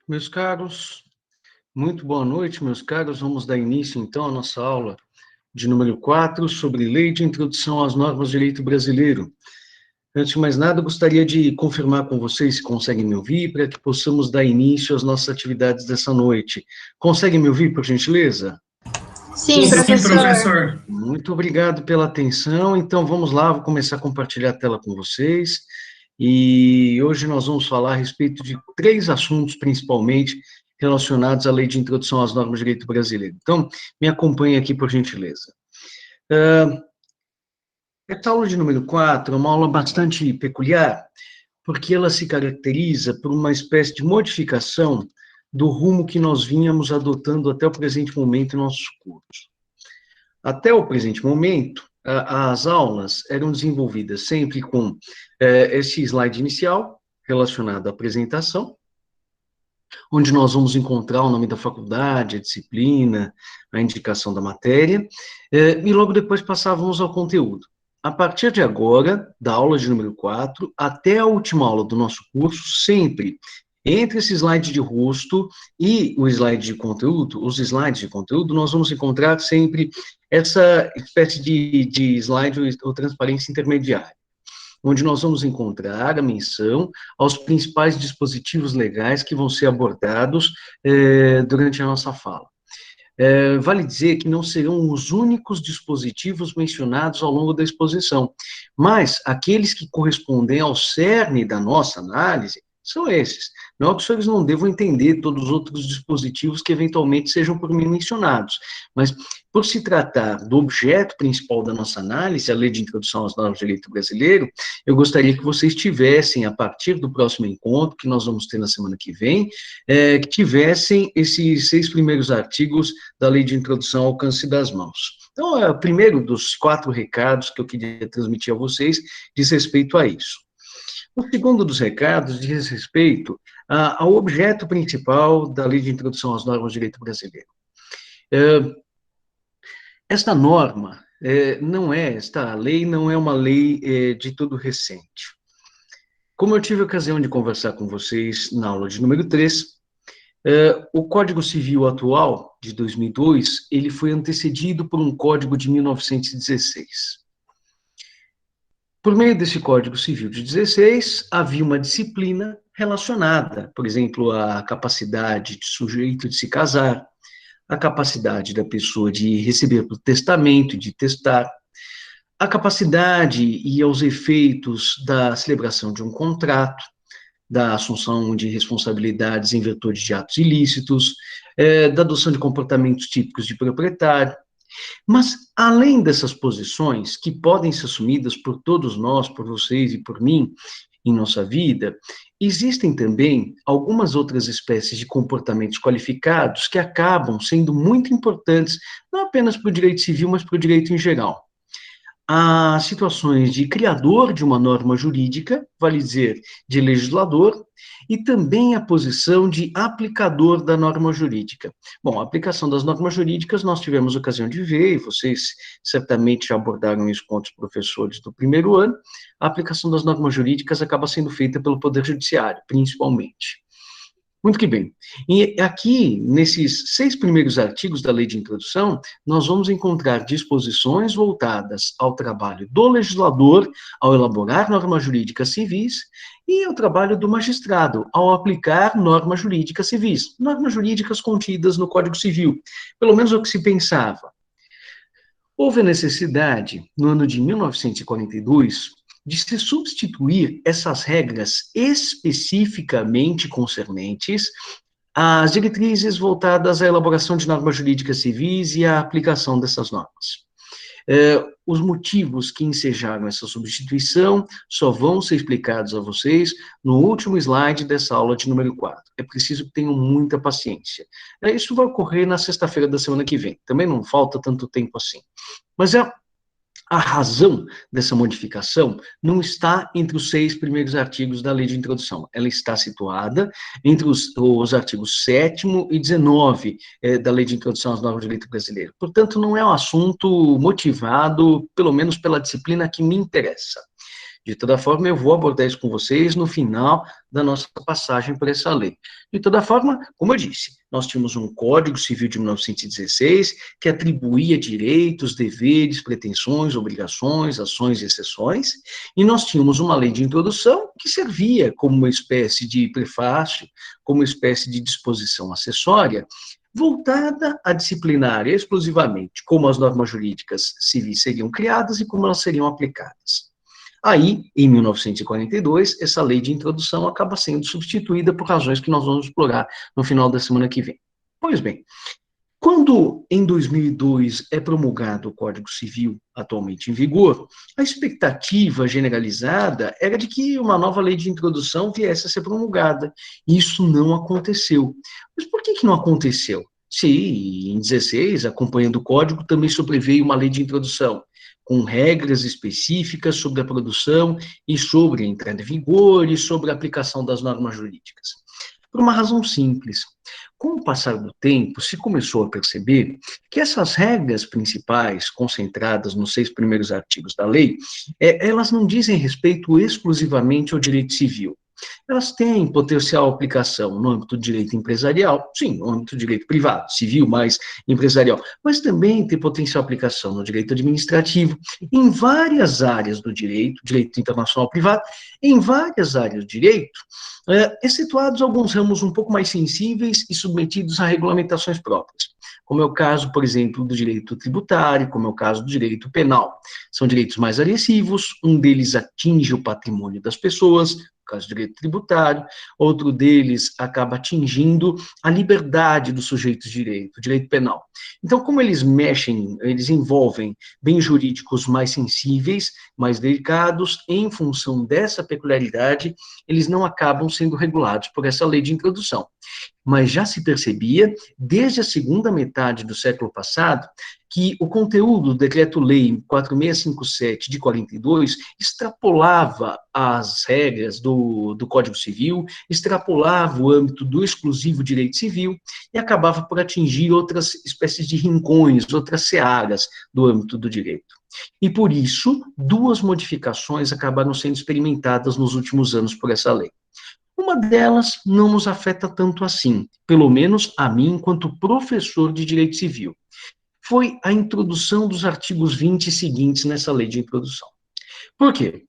Meus caros, muito boa noite, meus caros. Vamos dar início, então, à nossa aula de número 4, sobre Lei de Introdução às Normas de Direito Brasileiro. Antes de mais nada, gostaria de confirmar com vocês se conseguem me ouvir, para que possamos dar início às nossas atividades dessa noite. Conseguem me ouvir, por gentileza? Sim, professor. Muito obrigado pela atenção. Então, vamos lá, vou começar a compartilhar a tela com vocês. E hoje nós vamos falar a respeito de 3 assuntos, principalmente, relacionados à Lei de Introdução às Normas de Direito Brasileiro. Então, me acompanhe aqui, por gentileza. Essa aula de número 4 é uma aula bastante peculiar, porque ela se caracteriza por uma espécie de modificação do rumo que nós vínhamos adotando até o presente momento em nossos cursos. Até o presente momento, as aulas eram desenvolvidas sempre com esse slide inicial, relacionado à apresentação, onde nós vamos encontrar o nome da faculdade, a disciplina, a indicação da matéria, e logo depois passávamos ao conteúdo. A partir de agora, da aula de número 4, até a última aula do nosso curso, sempre entre esse slide de rosto e o slide de conteúdo, os slides de conteúdo, nós vamos encontrar sempre essa espécie de slide ou transparência intermediária, onde nós vamos encontrar a menção aos principais dispositivos legais que vão ser abordados durante a nossa fala. Vale dizer que não serão os únicos dispositivos mencionados ao longo da exposição, mas aqueles que correspondem ao cerne da nossa análise são esses. Não é que os senhores não devam entender todos os outros dispositivos que eventualmente sejam por mim mencionados, mas por se tratar do objeto principal da nossa análise, a Lei de Introdução às Normas de Direito Brasileiro, eu gostaria que vocês tivessem, a partir do próximo encontro, que nós vamos ter na semana que vem, que tivessem esses 6 primeiros artigos da Lei de Introdução ao alcance das mãos. Então, o primeiro dos 4 recados que eu queria transmitir a vocês diz respeito a isso. O segundo dos recados diz respeito ao objeto principal da Lei de Introdução às Normas de Direito Brasileiro. Esta norma esta lei não é uma lei de todo recente. Como eu tive a ocasião de conversar com vocês na aula de número 3, o Código Civil atual, de 2002, ele foi antecedido por um Código de 1916. Por meio desse Código Civil de 16, havia uma disciplina relacionada, por exemplo, à capacidade de sujeito de se casar, a capacidade da pessoa de receber por testamento e de testar, a capacidade e aos efeitos da celebração de um contrato, da assunção de responsabilidades em virtude de atos ilícitos, da adoção de comportamentos típicos de proprietário. Mas, além dessas posições, que podem ser assumidas por todos nós, por vocês e por mim, em nossa vida, existem também algumas outras espécies de comportamentos qualificados que acabam sendo muito importantes, não apenas para o direito civil, mas para o direito em geral. Há situações de criador de uma norma jurídica, vale dizer, de legislador, e também a posição de aplicador da norma jurídica. Bom, a aplicação das normas jurídicas nós tivemos ocasião de ver, e vocês certamente já abordaram isso com outros professores do primeiro ano. A aplicação das normas jurídicas acaba sendo feita pelo Poder Judiciário, principalmente. Muito que bem. E aqui, nesses 6 primeiros artigos da Lei de Introdução, nós vamos encontrar disposições voltadas ao trabalho do legislador, ao elaborar normas jurídicas civis, e ao trabalho do magistrado, ao aplicar normas jurídicas civis, normas jurídicas contidas no Código Civil, pelo menos o que se pensava. Houve a necessidade, no ano de 1942, de se substituir essas regras especificamente concernentes às diretrizes voltadas à elaboração de normas jurídicas civis e à aplicação dessas normas. Os motivos que ensejaram essa substituição só vão ser explicados a vocês no último slide dessa aula de número 4. É preciso que tenham muita paciência. Isso vai ocorrer na sexta-feira da semana que vem. Também não falta tanto tempo assim. Mas a razão dessa modificação não está entre os 6 primeiros artigos da Lei de Introdução. Ela está situada entre os artigos 7º e 19 da Lei de Introdução às Normas de Direito Brasileiro. Portanto, não é um assunto motivado, pelo menos pela disciplina que me interessa. De toda forma, eu vou abordar isso com vocês no final da nossa passagem por essa lei. De toda forma, como eu disse, nós tínhamos um Código Civil de 1916 que atribuía direitos, deveres, pretensões, obrigações, ações e exceções, e nós tínhamos uma lei de introdução que servia como uma espécie de prefácio, como uma espécie de disposição acessória, voltada a disciplinar exclusivamente como as normas jurídicas civis seriam criadas e como elas seriam aplicadas. Aí, em 1942, essa lei de introdução acaba sendo substituída por razões que nós vamos explorar no final da semana que vem. Pois bem, quando em 2002 é promulgado o Código Civil atualmente em vigor, a expectativa generalizada era de que uma nova lei de introdução viesse a ser promulgada. Isso não aconteceu. Mas por que não aconteceu? Se em 16, acompanhando o Código, também sobreveio uma lei de introdução, com regras específicas sobre a produção e sobre a entrada em vigor e sobre a aplicação das normas jurídicas. Por uma razão simples. Com o passar do tempo, se começou a perceber que essas regras principais, concentradas nos 6 primeiros artigos da lei, elas não dizem respeito exclusivamente ao direito civil. Elas têm potencial aplicação no âmbito do direito empresarial, sim, no âmbito do direito privado, civil, mas empresarial, mas também tem potencial aplicação no direito administrativo, em várias áreas do direito internacional privado, em várias áreas do direito, excetuados alguns ramos um pouco mais sensíveis e submetidos a regulamentações próprias, como é o caso, por exemplo, do direito tributário, como é o caso do direito penal. São direitos mais agressivos, um deles atinge o patrimônio das pessoas, no caso do direito tributário, outro deles acaba atingindo a liberdade dos sujeitos de direito, o direito penal. Então, como eles envolvem bens jurídicos mais sensíveis, mais delicados, em função dessa peculiaridade, eles não acabam sendo regulados por essa lei de introdução. Mas já se percebia, desde a segunda metade do século passado, que o conteúdo do Decreto-Lei 4657 de 42 extrapolava as regras do Código Civil, extrapolava o âmbito do exclusivo direito civil e acabava por atingir outras espécies de rincões, outras searas do âmbito do direito. E por isso, 2 modificações acabaram sendo experimentadas nos últimos anos por essa lei. Uma delas não nos afeta tanto assim, pelo menos a mim enquanto professor de direito civil. Foi a introdução dos artigos 20 e seguintes nessa lei de introdução. Por quê?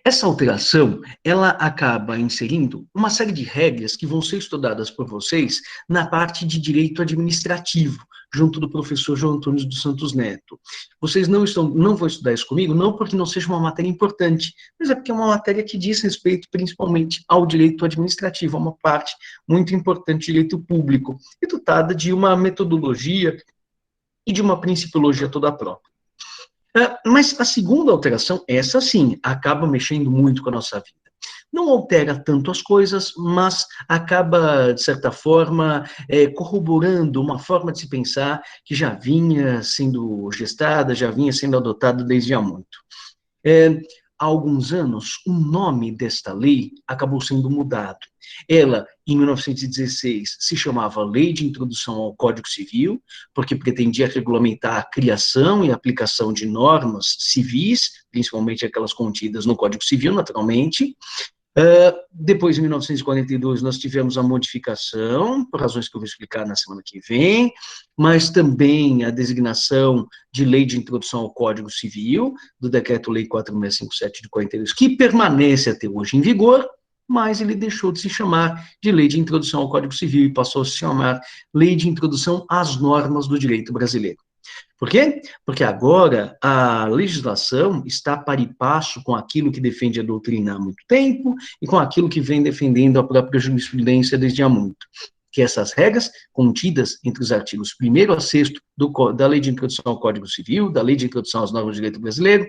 Essa alteração, ela acaba inserindo uma série de regras que vão ser estudadas por vocês na parte de direito administrativo, junto do professor João Antônio dos Santos Neto. Vocês não vão estudar isso comigo, não porque não seja uma matéria importante, mas é porque é uma matéria que diz respeito principalmente ao direito administrativo, a uma parte muito importante do direito público, e dotada de uma metodologia e de uma principiologia toda própria. Mas a segunda alteração, essa sim, acaba mexendo muito com a nossa vida. Não altera tanto as coisas, mas acaba, de certa forma, corroborando uma forma de se pensar que já vinha sendo gestada, já vinha sendo adotada desde há muito. Há alguns anos, o nome desta lei acabou sendo mudado. Ela, em 1916, se chamava Lei de Introdução ao Código Civil, porque pretendia regulamentar a criação e aplicação de normas civis, principalmente aquelas contidas no Código Civil, naturalmente. Depois, em 1942, nós tivemos a modificação, por razões que eu vou explicar na semana que vem, mas também a designação de Lei de Introdução ao Código Civil, do Decreto-Lei 4657 de 42, que permanece até hoje em vigor, mas ele deixou de se chamar de Lei de Introdução ao Código Civil e passou a se chamar Lei de Introdução às Normas do Direito Brasileiro. Por quê? Porque agora a legislação está par e passo com aquilo que defende a doutrina há muito tempo e com aquilo que vem defendendo a própria jurisprudência desde há muito. Que essas regras, contidas entre os artigos 1º a 6º da Lei de Introdução ao Código Civil, da Lei de Introdução às Normas do Direito Brasileiro,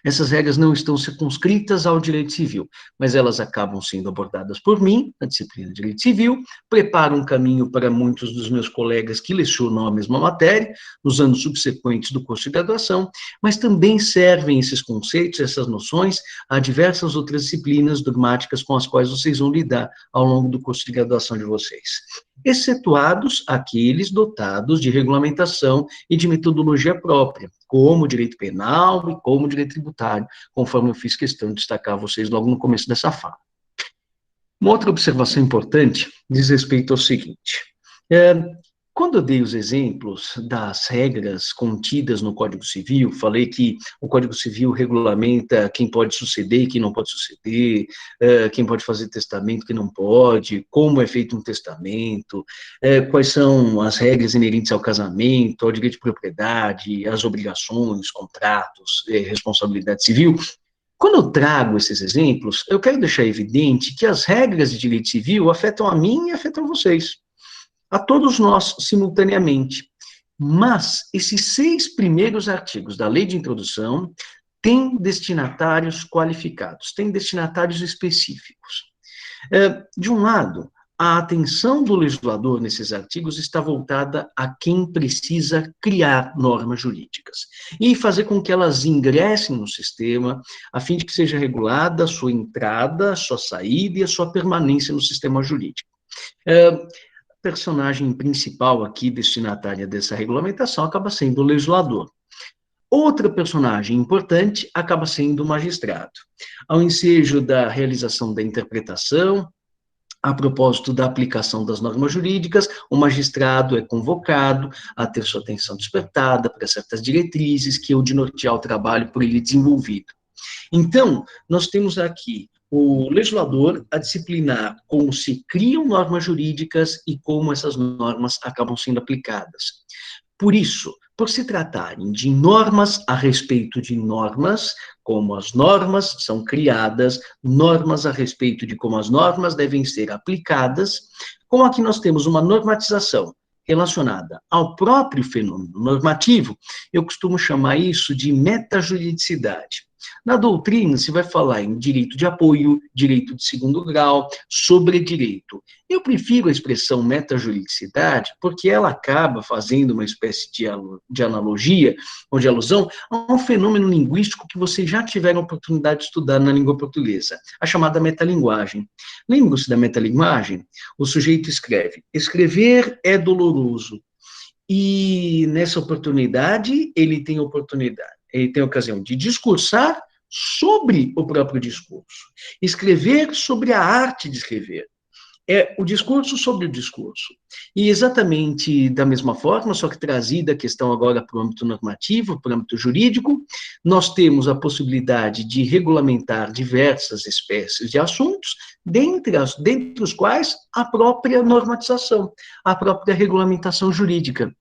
essas regras não estão circunscritas ao direito civil, mas elas acabam sendo abordadas por mim, na disciplina de direito civil, preparam um caminho para muitos dos meus colegas que lecionam a mesma matéria, nos anos subsequentes do curso de graduação, mas também servem esses conceitos, essas noções, a diversas outras disciplinas dogmáticas com as quais vocês vão lidar ao longo do curso de graduação de vocês, excetuados aqueles dotados de regulamentação e de metodologia própria, como direito penal e como direito tributário, conforme eu fiz questão de destacar a vocês logo no começo dessa fala. Uma outra observação importante diz respeito ao seguinte: quando eu dei os exemplos das regras contidas no Código Civil, falei que o Código Civil regulamenta quem pode suceder e quem não pode suceder, quem pode fazer testamento, quem não pode, como é feito um testamento, quais são as regras inerentes ao casamento, ao direito de propriedade, as obrigações, contratos, responsabilidade civil. Quando eu trago esses exemplos, eu quero deixar evidente que as regras de direito civil afetam a mim e afetam vocês, a todos nós simultaneamente. Mas esses 6 primeiros artigos da Lei de Introdução têm destinatários qualificados, têm destinatários específicos. De um lado, a atenção do legislador nesses artigos está voltada a quem precisa criar normas jurídicas e fazer com que elas ingressem no sistema, a fim de que seja regulada a sua entrada, a sua saída e a sua permanência no sistema jurídico. Personagem principal aqui, destinatária dessa regulamentação, acaba sendo o legislador. Outra personagem importante acaba sendo o magistrado. Ao ensejo da realização da interpretação, a propósito da aplicação das normas jurídicas, o magistrado é convocado a ter sua atenção despertada para certas diretrizes que eu de nortear o trabalho por ele desenvolvido. Então, nós temos aqui o legislador a disciplinar como se criam normas jurídicas e como essas normas acabam sendo aplicadas. Por isso, por se tratarem de normas a respeito de normas, como as normas são criadas, normas a respeito de como as normas devem ser aplicadas, como aqui nós temos uma normatização relacionada ao próprio fenômeno normativo, eu costumo chamar isso de metajuridicidade. Na doutrina, se vai falar em direito de apoio, direito de segundo grau, sobredireito. Eu prefiro a expressão metajuridicidade porque ela acaba fazendo uma espécie de analogia ou de alusão a um fenômeno linguístico que vocês já tiveram a oportunidade de estudar na língua portuguesa, a chamada metalinguagem. Lembram-se da metalinguagem? O sujeito escreve: escrever é doloroso. E nessa oportunidade, ele tem ocasião de discursar sobre o próprio discurso, escrever sobre a arte de escrever. É o discurso sobre o discurso. E exatamente da mesma forma, só que trazida a questão agora para o âmbito normativo, para o âmbito jurídico, nós temos a possibilidade de regulamentar diversas espécies de assuntos, dentre os quais a própria normatização, a própria regulamentação jurídica.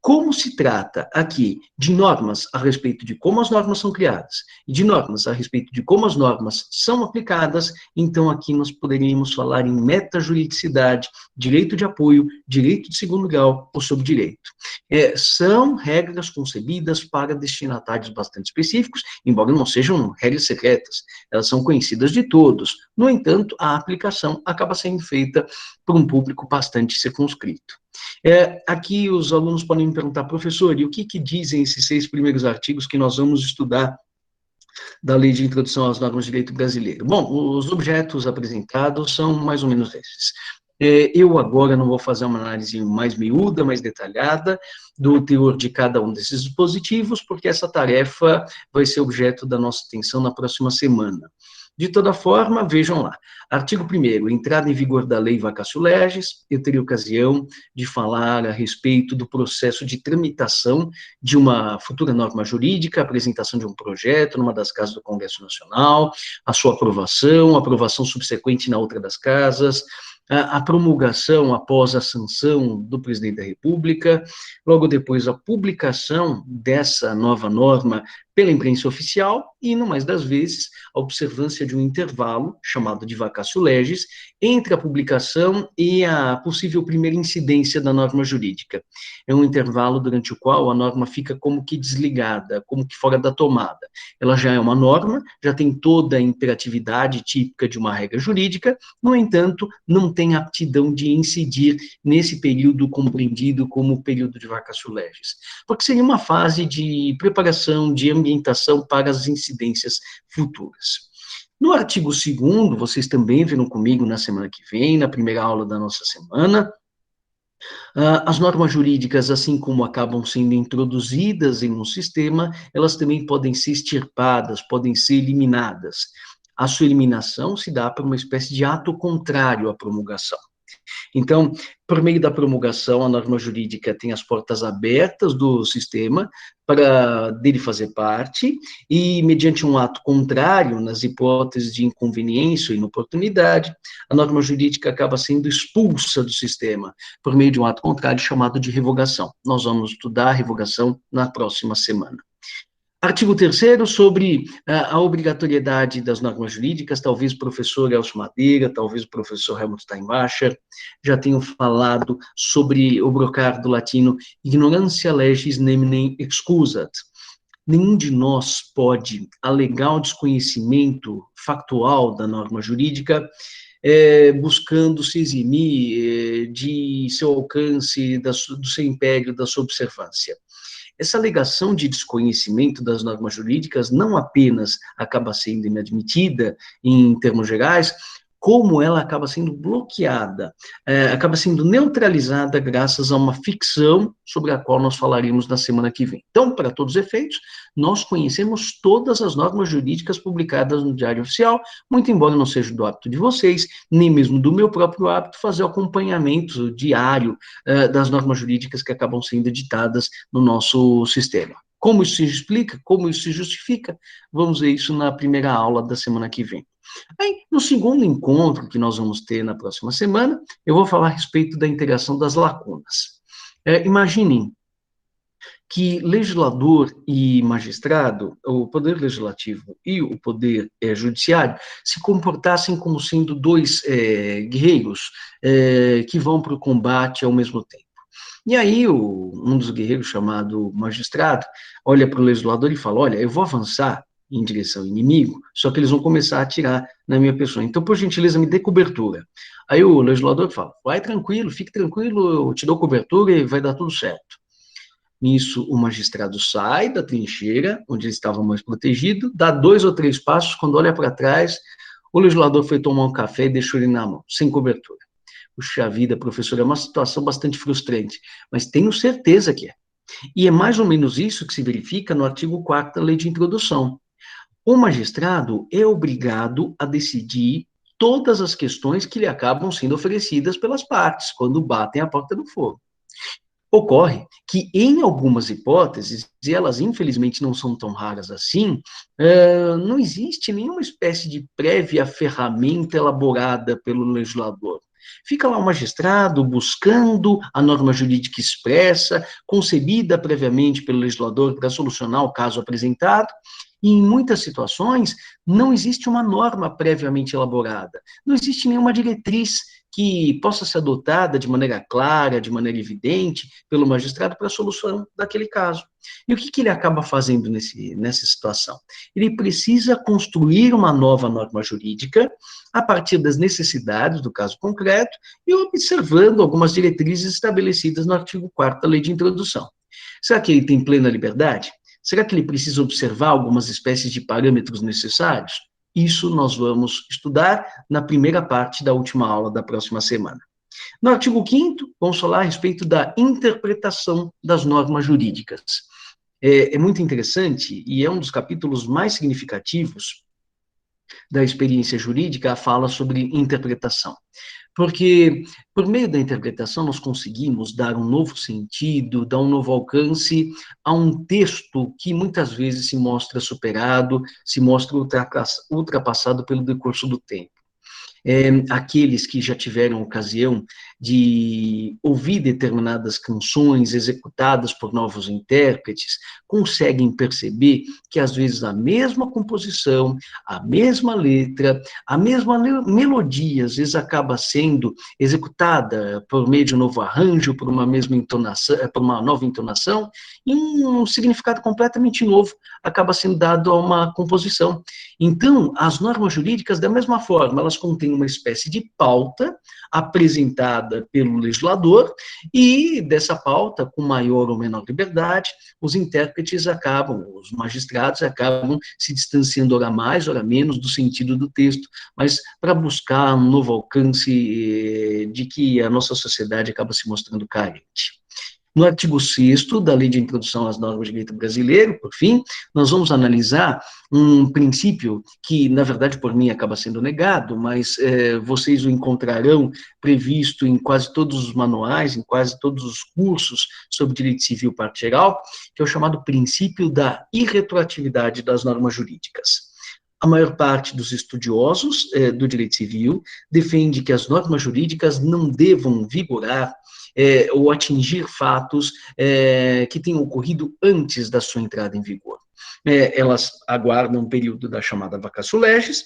Como se trata aqui de normas a respeito de como as normas são criadas e de normas a respeito de como as normas são aplicadas, então aqui nós poderíamos falar em metajuridicidade, direito de apoio, direito de segundo grau ou sobredireito. São regras concebidas para destinatários bastante específicos, embora não sejam regras secretas, elas são conhecidas de todos. No entanto, a aplicação acaba sendo feita por um público bastante circunscrito. Aqui os alunos podem me perguntar: professor, e o que dizem esses 6 primeiros artigos que nós vamos estudar da Lei de Introdução às Normas de Direito Brasileiro? Bom, os objetos apresentados são mais ou menos esses. Eu agora não vou fazer uma análise mais miúda, mais detalhada, do teor de cada um desses dispositivos, porque essa tarefa vai ser objeto da nossa atenção na próxima semana. De toda forma, vejam lá. Artigo 1º, entrada em vigor da lei vacatio legis. Eu teria ocasião de falar a respeito do processo de tramitação de uma futura norma jurídica, a apresentação de um projeto numa das casas do Congresso Nacional, a sua aprovação, a aprovação subsequente na outra das casas, a promulgação após a sanção do presidente da República, logo depois a publicação dessa nova norma pela imprensa oficial e, no mais das vezes, a observância de um intervalo, chamado de vacatio legis, entre a publicação e a possível primeira incidência da norma jurídica. É um intervalo durante o qual a norma fica como que desligada, como que fora da tomada. Ela já é uma norma, já tem toda a imperatividade típica de uma regra jurídica, no entanto, não tem aptidão de incidir nesse período compreendido como o período de vacatio legis, porque seria uma fase de preparação, de ambientação para as incidências futuras. No artigo 2º, vocês também viram comigo na semana que vem, na primeira aula da nossa semana, As normas jurídicas, assim como acabam sendo introduzidas em um sistema, elas também podem ser extirpadas, podem ser eliminadas. A sua eliminação se dá por uma espécie de ato contrário à promulgação. Então, por meio da promulgação, a norma jurídica tem as portas abertas do sistema para dele fazer parte, e mediante um ato contrário, nas hipóteses de inconveniência ou inoportunidade, a norma jurídica acaba sendo expulsa do sistema, por meio de um ato contrário chamado de revogação. Nós vamos estudar a revogação na próxima semana. Artigo 3º, sobre a obrigatoriedade das normas jurídicas, talvez o professor Elcio Madeira, talvez o professor Helmut Steinbacher já tenham falado sobre o brocardo latino ignorantia legis neminem excusat. Nenhum de nós pode alegar o desconhecimento factual da norma jurídica, buscando se eximir de seu alcance, do seu império, da sua observância. Essa alegação de desconhecimento das normas jurídicas não apenas acaba sendo inadmitida em termos gerais, como ela acaba sendo bloqueada, acaba sendo neutralizada graças a uma ficção sobre a qual nós falaremos na semana que vem. Então, para todos os efeitos, nós conhecemos todas as normas jurídicas publicadas no Diário Oficial, muito embora não seja do hábito de vocês, nem mesmo do meu próprio hábito, fazer o acompanhamento diário das normas jurídicas que acabam sendo editadas no nosso sistema. Como isso se explica, como isso se justifica, vamos ver isso na primeira aula da semana que vem. Aí, no segundo encontro que nós vamos ter na próxima semana, eu vou falar a respeito da integração das lacunas. Imaginem que legislador e magistrado, o poder legislativo e o poder judiciário, se comportassem como sendo dois guerreiros que vão para o combate ao mesmo tempo. E aí, um dos guerreiros, chamado magistrado, olha para o legislador e fala, olha, eu vou avançar em direção ao inimigo, só que eles vão começar a atirar na minha pessoa. Então, por gentileza, me dê cobertura. Aí o legislador fala, vai tranquilo, fique tranquilo, eu te dou cobertura e vai dar tudo certo. Nisso, o magistrado sai da trincheira, onde ele estava mais protegido, dá 2 ou 3 passos, quando olha para trás, o legislador foi tomar um café e deixou ele na mão, sem cobertura. Puxa vida, professor, é uma situação bastante frustrante, mas tenho certeza que é. E é mais ou menos isso que se verifica no artigo 4º da Lei de Introdução. O magistrado é obrigado a decidir todas as questões que lhe acabam sendo oferecidas pelas partes, quando batem a porta do fogo. Ocorre que, em algumas hipóteses, e elas infelizmente não são tão raras assim, não existe nenhuma espécie de prévia ferramenta elaborada pelo legislador. Fica lá o magistrado buscando a norma jurídica expressa, concebida previamente pelo legislador para solucionar o caso apresentado, e em muitas situações não existe uma norma previamente elaborada, não existe nenhuma diretriz que possa ser adotada de maneira clara, de maneira evidente, pelo magistrado para a solução daquele caso. E o que ele acaba fazendo nessa situação? Ele precisa construir uma nova norma jurídica a partir das necessidades do caso concreto e observando algumas diretrizes estabelecidas no artigo 4º da Lei de Introdução. Será que ele tem plena liberdade? Será que ele precisa observar algumas espécies de parâmetros necessários? Isso nós vamos estudar na primeira parte da última aula da próxima semana. No artigo 5º, vamos falar a respeito da interpretação das normas jurídicas. É muito interessante e é um dos capítulos mais significativos da experiência jurídica a fala sobre interpretação. Porque, por meio da interpretação, nós conseguimos dar um novo sentido, dar um novo alcance a um texto que muitas vezes se mostra superado, se mostra ultrapassado pelo decurso do tempo. Aqueles que já tiveram ocasião de ouvir determinadas canções executadas por novos intérpretes, conseguem perceber que, às vezes, a mesma composição, a mesma letra, a mesma melodia, às vezes, acaba sendo executada por meio de um novo arranjo, por uma mesma entonação, por uma nova entonação, e um significado completamente novo acaba sendo dado a uma composição. Então, as normas jurídicas, da mesma forma, elas contêm tem uma espécie de pauta apresentada pelo legislador e dessa pauta, com maior ou menor liberdade, os intérpretes acabam, os magistrados acabam se distanciando ora mais, ora menos do sentido do texto, mas para buscar um novo alcance de que a nossa sociedade acaba se mostrando carente. No artigo 6º da Lei de Introdução às Normas de Direito Brasileiro, por fim, nós vamos analisar um princípio que, na verdade, por mim acaba sendo negado, mas vocês o encontrarão previsto em quase todos os manuais, em quase todos os cursos sobre direito civil parte geral, que é o chamado princípio da irretroatividade das normas jurídicas. A maior parte dos estudiosos do direito civil defende que as normas jurídicas não devam vigorar ou atingir fatos que tenham ocorrido antes da sua entrada em vigor. Elas aguardam o período da chamada vacatio legis,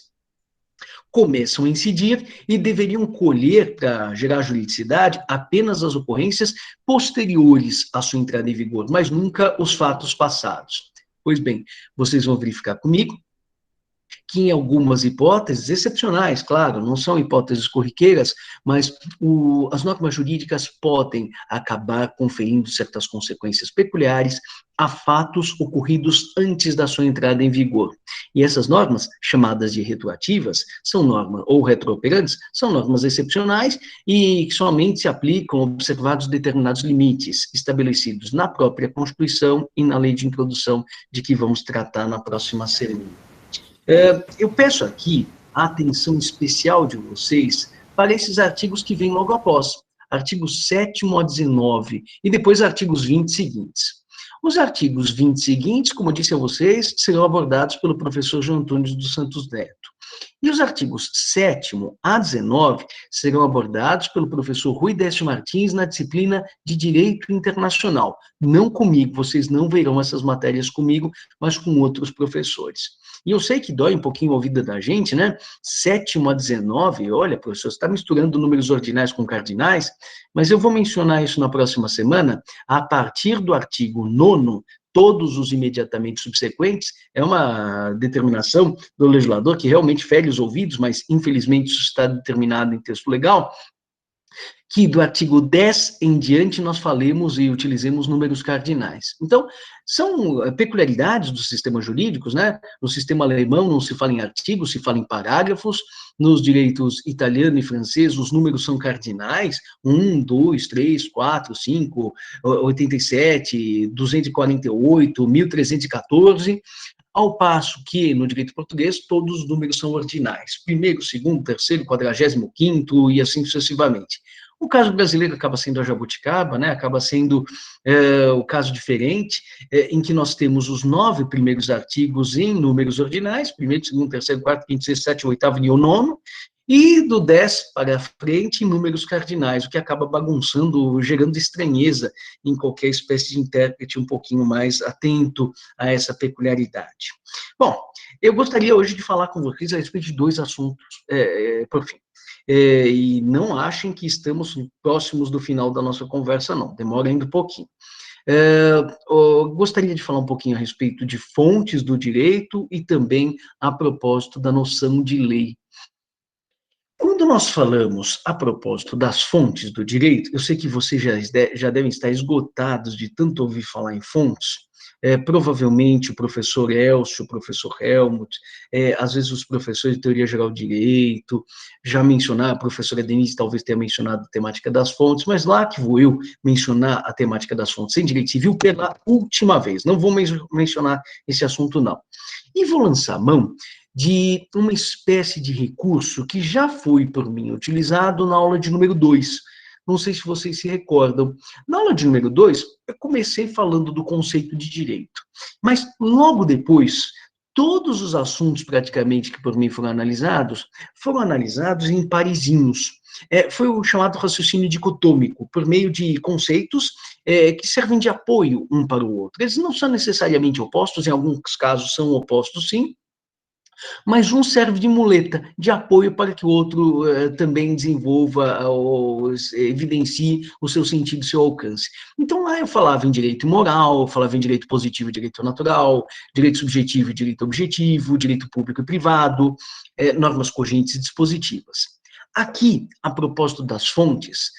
começam a incidir e deveriam colher, para gerar juridicidade, apenas as ocorrências posteriores à sua entrada em vigor, mas nunca os fatos passados. Pois bem, vocês vão verificar comigo que em algumas hipóteses excepcionais, claro, não são hipóteses corriqueiras, mas as normas jurídicas podem acabar conferindo certas consequências peculiares a fatos ocorridos antes da sua entrada em vigor. E essas normas, chamadas de retroativas, são normas, ou retrooperantes, são normas excepcionais e que somente se aplicam observados determinados limites estabelecidos na própria Constituição e na Lei de Introdução de que vamos tratar na próxima semana. Eu peço aqui a atenção especial de vocês para esses artigos que vêm logo após, artigos 7º a 19, e depois artigos 20 seguintes. Os artigos 20 seguintes, como eu disse a vocês, serão abordados pelo professor João Antônio dos Santos Neto. E os artigos 7º a 19 serão abordados pelo professor Rui Décio Martins na disciplina de Direito Internacional. Não comigo, vocês não verão essas matérias comigo, mas com outros professores. E eu sei que dói um pouquinho a ouvida da gente, né? 7º a 19, olha, professor, você está misturando números ordinais com cardinais, mas eu vou mencionar isso na próxima semana, a partir do artigo 9º, todos os imediatamente subsequentes, é uma determinação do legislador que realmente fere os ouvidos, mas infelizmente isso está determinado em texto legal, que do artigo 10 em diante nós falemos e utilizemos números cardinais. Então, são peculiaridades dos sistemas jurídicos, né? No sistema alemão não se fala em artigos, se fala em parágrafos, nos direitos italiano e francês os números são cardinais, 1, 2, 3, 4, 5, 87, 248, 1314, ao passo que, no direito português, todos os números são ordinais. Primeiro, segundo, terceiro, 45º e assim sucessivamente. O caso brasileiro acaba sendo a jabuticaba, né? Acaba sendo o caso diferente, em que nós temos os 9 primeiros artigos em números ordinais, primeiro, segundo, terceiro, quarto, quinto, sexto, sétimo, oitavo e o nono, e do 10 para frente em números cardinais, o que acaba bagunçando, gerando estranheza em qualquer espécie de intérprete um pouquinho mais atento a essa peculiaridade. Bom, eu gostaria hoje de falar com vocês a respeito de 2 assuntos, por fim. E não achem que estamos próximos do final da nossa conversa, não, demora ainda um pouquinho. Eu gostaria de falar um pouquinho a respeito de fontes do direito e também a propósito da noção de lei. Quando nós falamos a propósito das fontes do direito, eu sei que vocês já devem estar esgotados de tanto ouvir falar em fontes, provavelmente o professor Elcio, o professor Helmut, às vezes os professores de Teoria Geral do Direito, já mencionaram, a professora Denise talvez tenha mencionado a temática das fontes, mas lá que vou eu mencionar a temática das fontes em Direito Civil pela última vez, não vou mencionar esse assunto não. E vou lançar mão de uma espécie de recurso que já foi por mim utilizado na aula de número 2, não sei se vocês se recordam. Na aula de número 2, eu comecei falando do conceito de direito. Mas, logo depois, todos os assuntos, praticamente, que por mim foram analisados em parezinhos. Foi o chamado raciocínio dicotômico, por meio de conceitos que servem de apoio um para o outro. Eles não são necessariamente opostos, em alguns casos são opostos, sim, mas um serve de muleta, de apoio para que o outro também desenvolva ou evidencie o seu sentido, o seu alcance. Então, lá eu falava em direito moral, falava em direito positivo e direito natural, direito subjetivo e direito objetivo, direito público e privado, normas cogentes e dispositivas. Aqui, a propósito das fontes,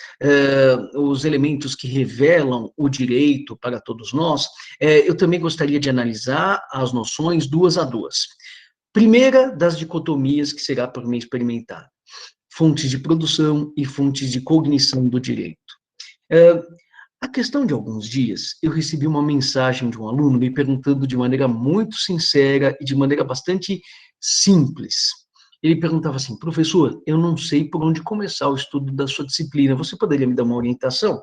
os elementos que revelam o direito para todos nós, eu também gostaria de analisar as noções duas a duas. Primeira das dicotomias que será por mim experimentada: fontes de produção e fontes de cognição do direito. A questão de alguns dias, eu recebi uma mensagem de um aluno me perguntando de maneira muito sincera e de maneira bastante simples. Ele perguntava assim: professor, eu não sei por onde começar o estudo da sua disciplina, você poderia me dar uma orientação?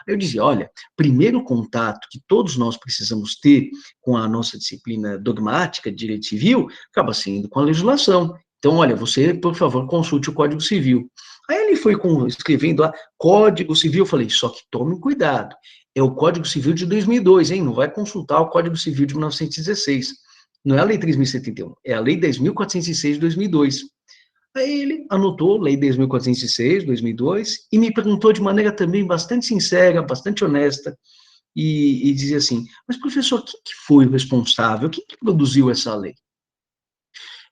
Eu dizia: olha, primeiro contato que todos nós precisamos ter com a nossa disciplina dogmática de direito civil acaba sendo com a legislação. Então, olha, você, por favor, consulte o Código Civil. Aí ele foi escrevendo lá, Código Civil, eu falei: só que tome cuidado, é o Código Civil de 2002, hein? Não vai consultar o Código Civil de 1916. Não é a Lei 3.071, é a Lei 10.406 de 2002. Aí ele anotou Lei 10.406, 2002, e me perguntou de maneira também bastante sincera, bastante honesta, e dizia assim: mas professor, quem que foi o responsável? Quem que produziu essa lei?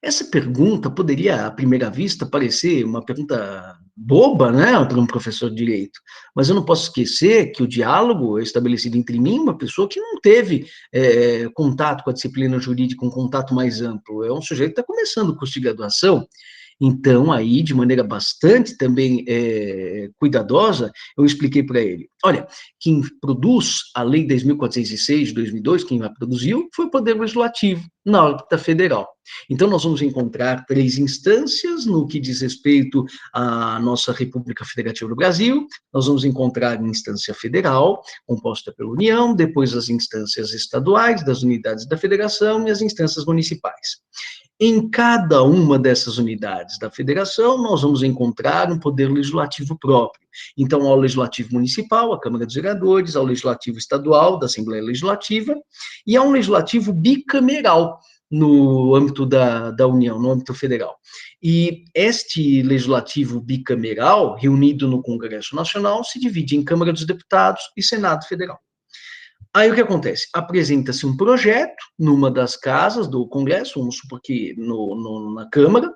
Essa pergunta poderia, à primeira vista, parecer uma pergunta boba, né, para um professor de direito, mas eu não posso esquecer que o diálogo é estabelecido entre mim e uma pessoa que não teve contato com a disciplina jurídica, um contato mais amplo. É um sujeito que está começando o curso de graduação. Então, aí, de maneira bastante também cuidadosa, eu expliquei para ele: olha, quem produz a Lei 10.406 de 2002, quem a produziu, foi o Poder Legislativo, na órbita federal. Então, nós vamos encontrar 3 instâncias no que diz respeito à nossa República Federativa do Brasil. Nós vamos encontrar a instância federal, composta pela União, depois as instâncias estaduais, das unidades da federação, e as instâncias municipais. Em cada uma dessas unidades da federação, nós vamos encontrar um poder legislativo próprio. Então, ao legislativo municipal, a Câmara dos Vereadores, ao legislativo estadual, da Assembleia Legislativa, e a um legislativo bicameral no âmbito da União, no âmbito federal. E este legislativo bicameral, reunido no Congresso Nacional, se divide em Câmara dos Deputados e Senado Federal. Aí o que acontece? Apresenta-se um projeto numa das casas do Congresso, vamos supor que na Câmara.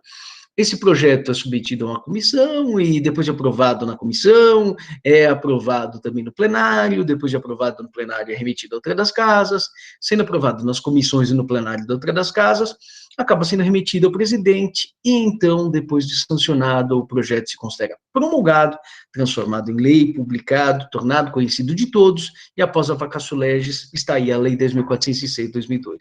Esse projeto é submetido a uma comissão e, depois de aprovado na comissão, é aprovado também no plenário, depois de aprovado no plenário, é remetido a outra das casas, sendo aprovado nas comissões e no plenário da outra das casas, acaba sendo remetido ao presidente, e então, depois de sancionado, o projeto se considera promulgado, transformado em lei, publicado, tornado conhecido de todos, e após a vacatio legis, está aí a Lei 10.406 de 2002.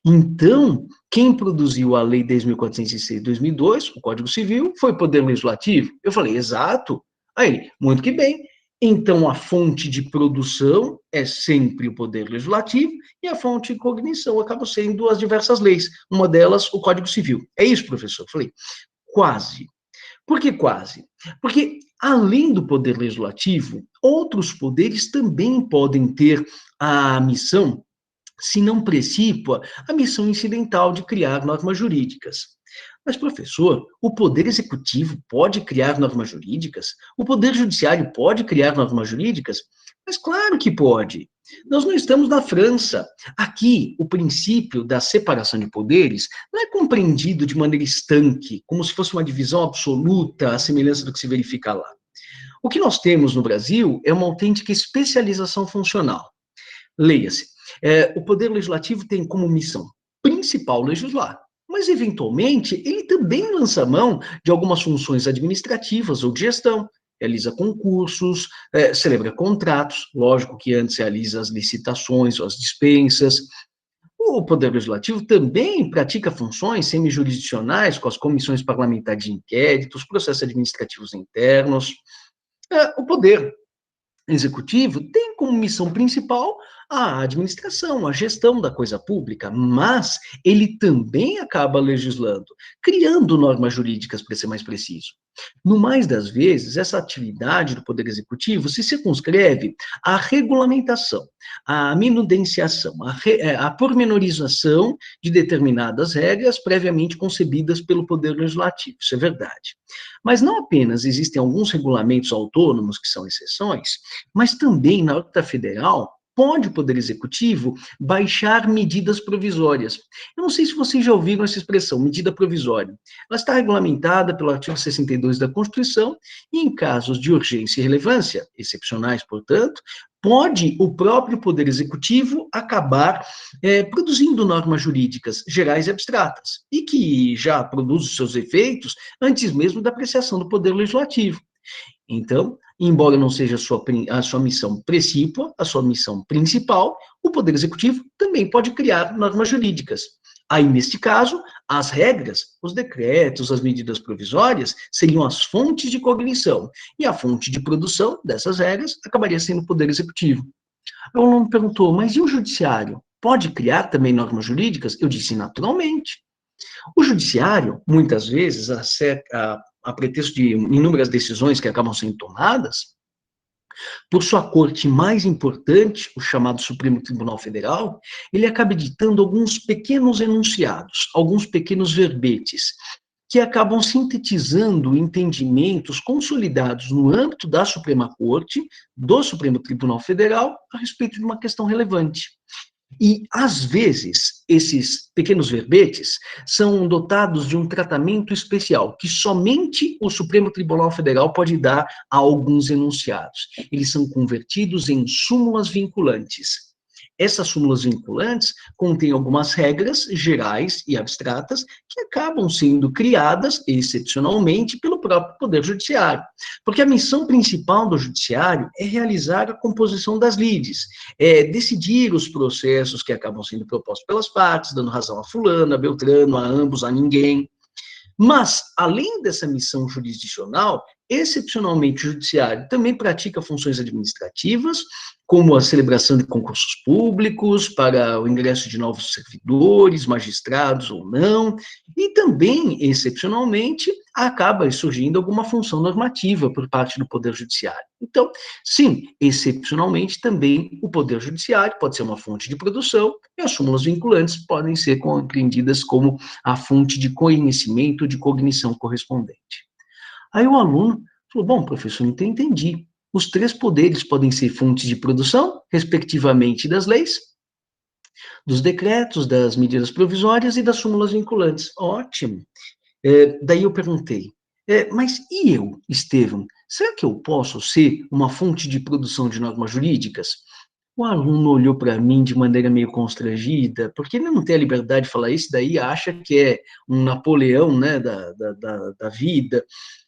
Então, quem produziu a Lei 10.406 de 2002, o Código Civil, foi o Poder Legislativo? Eu falei: exato. Aí ele: muito que bem. Então, a fonte de produção é sempre o Poder Legislativo e a fonte de cognição acaba sendo as diversas leis, uma delas o Código Civil. É isso, professor? Eu falei: quase. Por que quase? Porque, além do Poder Legislativo, outros poderes também podem ter a missão, se não precípua, a missão incidental de criar normas jurídicas. Mas, professor, o Poder Executivo pode criar normas jurídicas? O Poder Judiciário pode criar normas jurídicas? Mas claro que pode. Nós não estamos na França. Aqui, o princípio da separação de poderes não é compreendido de maneira estanque, como se fosse uma divisão absoluta, à semelhança do que se verifica lá. O que nós temos no Brasil é uma autêntica especialização funcional. Leia-se: o Poder Legislativo tem como missão principal legislar, mas, eventualmente, ele também lança mão de algumas funções administrativas ou de gestão, realiza concursos, celebra contratos, lógico que antes realiza as licitações ou as dispensas. O Poder Legislativo também pratica funções semijurisdicionais, com as comissões parlamentares de inquérito, os processos administrativos internos. O Poder Executivo tem como missão principal a administração, a gestão da coisa pública, mas ele também acaba legislando, criando normas jurídicas, para ser mais preciso. No mais das vezes, essa atividade do Poder Executivo se circunscreve à regulamentação, à minudenciação, à pormenorização de determinadas regras previamente concebidas pelo Poder Legislativo, isso é verdade. Mas não apenas existem alguns regulamentos autônomos que são exceções, mas também, na órbita federal, pode o Poder Executivo baixar medidas provisórias. Eu não sei se vocês já ouviram essa expressão, medida provisória. Ela está regulamentada pelo artigo 62 da Constituição e, em casos de urgência e relevância, excepcionais, portanto, pode o próprio Poder Executivo acabar produzindo normas jurídicas gerais e abstratas, e que já produz os seus efeitos antes mesmo da apreciação do Poder Legislativo. Então, embora não seja a sua missão precípua, a sua missão principal, o Poder Executivo também pode criar normas jurídicas. Aí, neste caso, as regras, os decretos, as medidas provisórias seriam as fontes de cognição, e a fonte de produção dessas regras acabaria sendo o Poder Executivo. O aluno perguntou, mas e o Judiciário? Pode criar também normas jurídicas? Eu disse, naturalmente. O Judiciário, muitas vezes, a pretexto de inúmeras decisões que acabam sendo tomadas, por sua corte mais importante, o chamado Supremo Tribunal Federal, ele acaba editando alguns pequenos enunciados, alguns pequenos verbetes, que acabam sintetizando entendimentos consolidados no âmbito da Suprema Corte, do Supremo Tribunal Federal, a respeito de uma questão relevante. E, às vezes, esses pequenos verbetes são dotados de um tratamento especial, que somente o Supremo Tribunal Federal pode dar a alguns enunciados. Eles são convertidos em súmulas vinculantes. Essas súmulas vinculantes contêm algumas regras gerais e abstratas que acabam sendo criadas, excepcionalmente, pelo próprio Poder Judiciário. Porque a missão principal do Judiciário é realizar a composição das lides, decidir os processos que acabam sendo propostos pelas partes, dando razão a fulano, a beltrano, a ambos, a ninguém. Mas, além dessa missão jurisdicional, excepcionalmente o Judiciário também pratica funções administrativas, como a celebração de concursos públicos para o ingresso de novos servidores, magistrados ou não, e também, excepcionalmente, acaba surgindo alguma função normativa por parte do Poder Judiciário. Então, sim, excepcionalmente, também o Poder Judiciário pode ser uma fonte de produção e as súmulas vinculantes podem ser compreendidas como a fonte de conhecimento, de cognição correspondente. Aí o aluno falou, bom, professor, então entendi. Os três poderes podem ser fontes de produção, respectivamente, das leis, dos decretos, das medidas provisórias e das súmulas vinculantes. Ótimo. Daí eu perguntei, mas e eu, Estevam? Será que eu posso ser uma fonte de produção de normas jurídicas? O aluno olhou para mim de maneira meio constrangida, porque ele não tem a liberdade de falar isso, daí acha que é um Napoleão, né, da vida.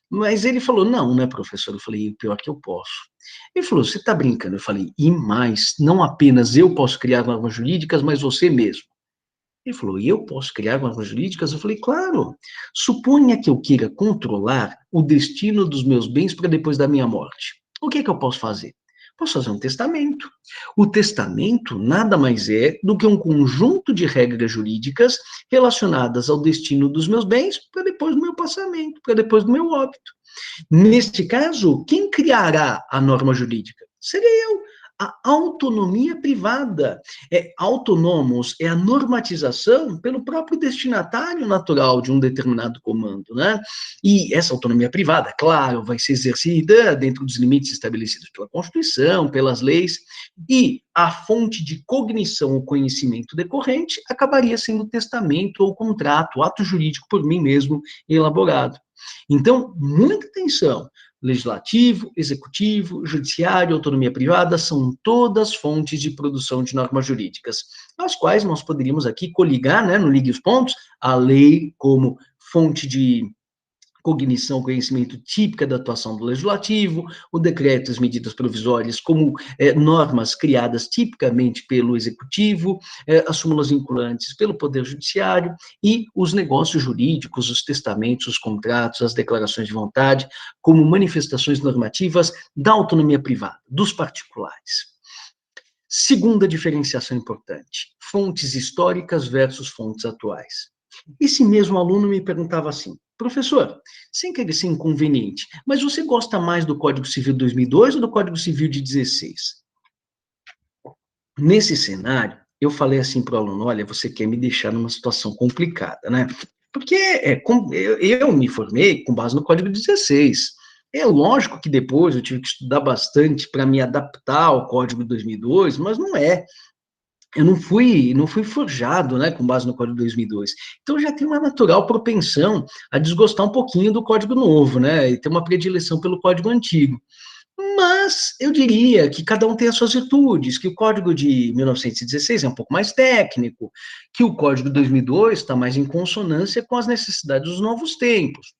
Mas ele falou, não, né, professor? Eu falei, pior que eu posso. Ele falou, você está brincando? Eu falei, e mais, não apenas eu posso criar normas jurídicas, mas você mesmo. Ele falou, e eu posso criar normas jurídicas? Eu falei, claro. Suponha que eu queira controlar o destino dos meus bens para depois da minha morte. O que é que eu posso fazer? Posso fazer um testamento. O testamento nada mais é do que um conjunto de regras jurídicas relacionadas ao destino dos meus bens para depois do meu passamento, para depois do meu óbito. Neste caso, quem criará a norma jurídica? Seria eu. A autonomia privada. Autônomos é a normatização pelo próprio destinatário natural de um determinado comando, né? E essa autonomia privada, claro, vai ser exercida dentro dos limites estabelecidos pela Constituição, pelas leis, e a fonte de cognição ou conhecimento decorrente acabaria sendo o testamento ou contrato, o ato jurídico por mim mesmo elaborado. Então, muita atenção. Legislativo, executivo, judiciário, autonomia privada, são todas fontes de produção de normas jurídicas, as quais nós poderíamos aqui coligar, né, no Ligue os Pontos, a lei como fonte de cognição, conhecimento típica da atuação do legislativo, o decreto, as medidas provisórias como normas criadas tipicamente pelo executivo, as súmulas vinculantes pelo poder judiciário e os negócios jurídicos, os testamentos, os contratos, as declarações de vontade, como manifestações normativas da autonomia privada, dos particulares. Segunda diferenciação importante, fontes históricas versus fontes atuais. Esse mesmo aluno me perguntava assim, professor, sem querer ser inconveniente, mas você gosta mais do Código Civil de 2002 ou do Código Civil de 16? Nesse cenário, eu falei assim para o aluno, olha, você quer me deixar numa situação complicada, né? Porque eu me formei com base no Código 16. É lógico que depois eu tive que estudar bastante para me adaptar ao Código de 2002, mas não é. Eu não fui forjado, né, com base no Código de 2002. Então, eu já tenho uma natural propensão a desgostar um pouquinho do Código novo, né, e ter uma predileção pelo Código antigo. Mas eu diria que cada um tem as suas virtudes, que o Código de 1916 é um pouco mais técnico, que o Código de 2002 está mais em consonância com as necessidades dos novos tempos.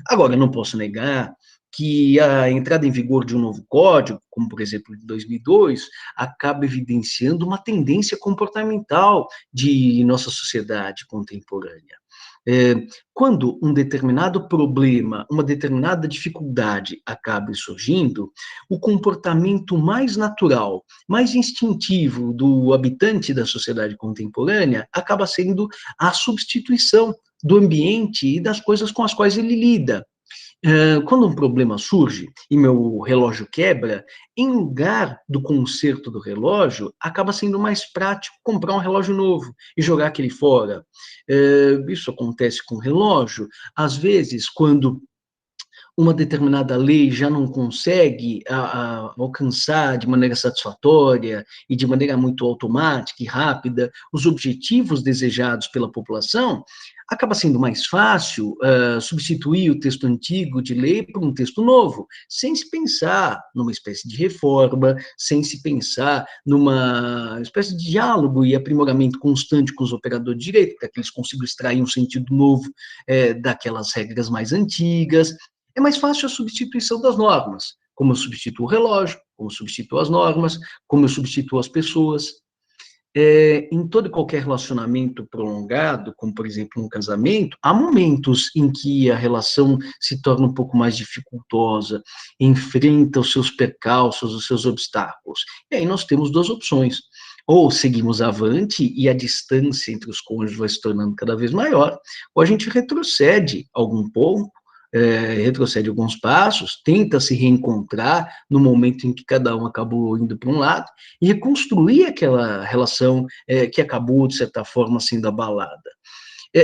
Agora, eu não posso negar que a entrada em vigor de um novo código, como por exemplo de 2002, acaba evidenciando uma tendência comportamental de nossa sociedade contemporânea. Quando um determinado problema, uma determinada dificuldade acaba surgindo, o comportamento mais natural, mais instintivo do habitante da sociedade contemporânea acaba sendo a substituição do ambiente e das coisas com as quais ele lida. Quando um problema surge e meu relógio quebra, em lugar do conserto do relógio, acaba sendo mais prático comprar um relógio novo e jogar aquele fora. Isso acontece com o relógio. Às vezes, quando uma determinada lei já não consegue alcançar de maneira satisfatória e de maneira muito automática e rápida os objetivos desejados pela população, acaba sendo mais fácil substituir o texto antigo de lei por um texto novo, sem se pensar numa espécie de reforma, sem se pensar numa espécie de diálogo e aprimoramento constante com os operadores de direito, para que eles consigam extrair um sentido novo daquelas regras mais antigas. É mais fácil a substituição das normas, como eu substituo o relógio, como eu substituo as normas, como eu substituo as pessoas. Em todo e qualquer relacionamento prolongado, como por exemplo um casamento, há momentos em que a relação se torna um pouco mais dificultosa, enfrenta os seus percalços, os seus obstáculos. E aí nós temos duas opções. Ou seguimos avante e a distância entre os cônjuges vai se tornando cada vez maior, ou a gente retrocede algum pouco, retrocede alguns passos, tenta se reencontrar no momento em que cada um acabou indo para um lado, e reconstruir aquela relação que acabou, de certa forma, sendo abalada.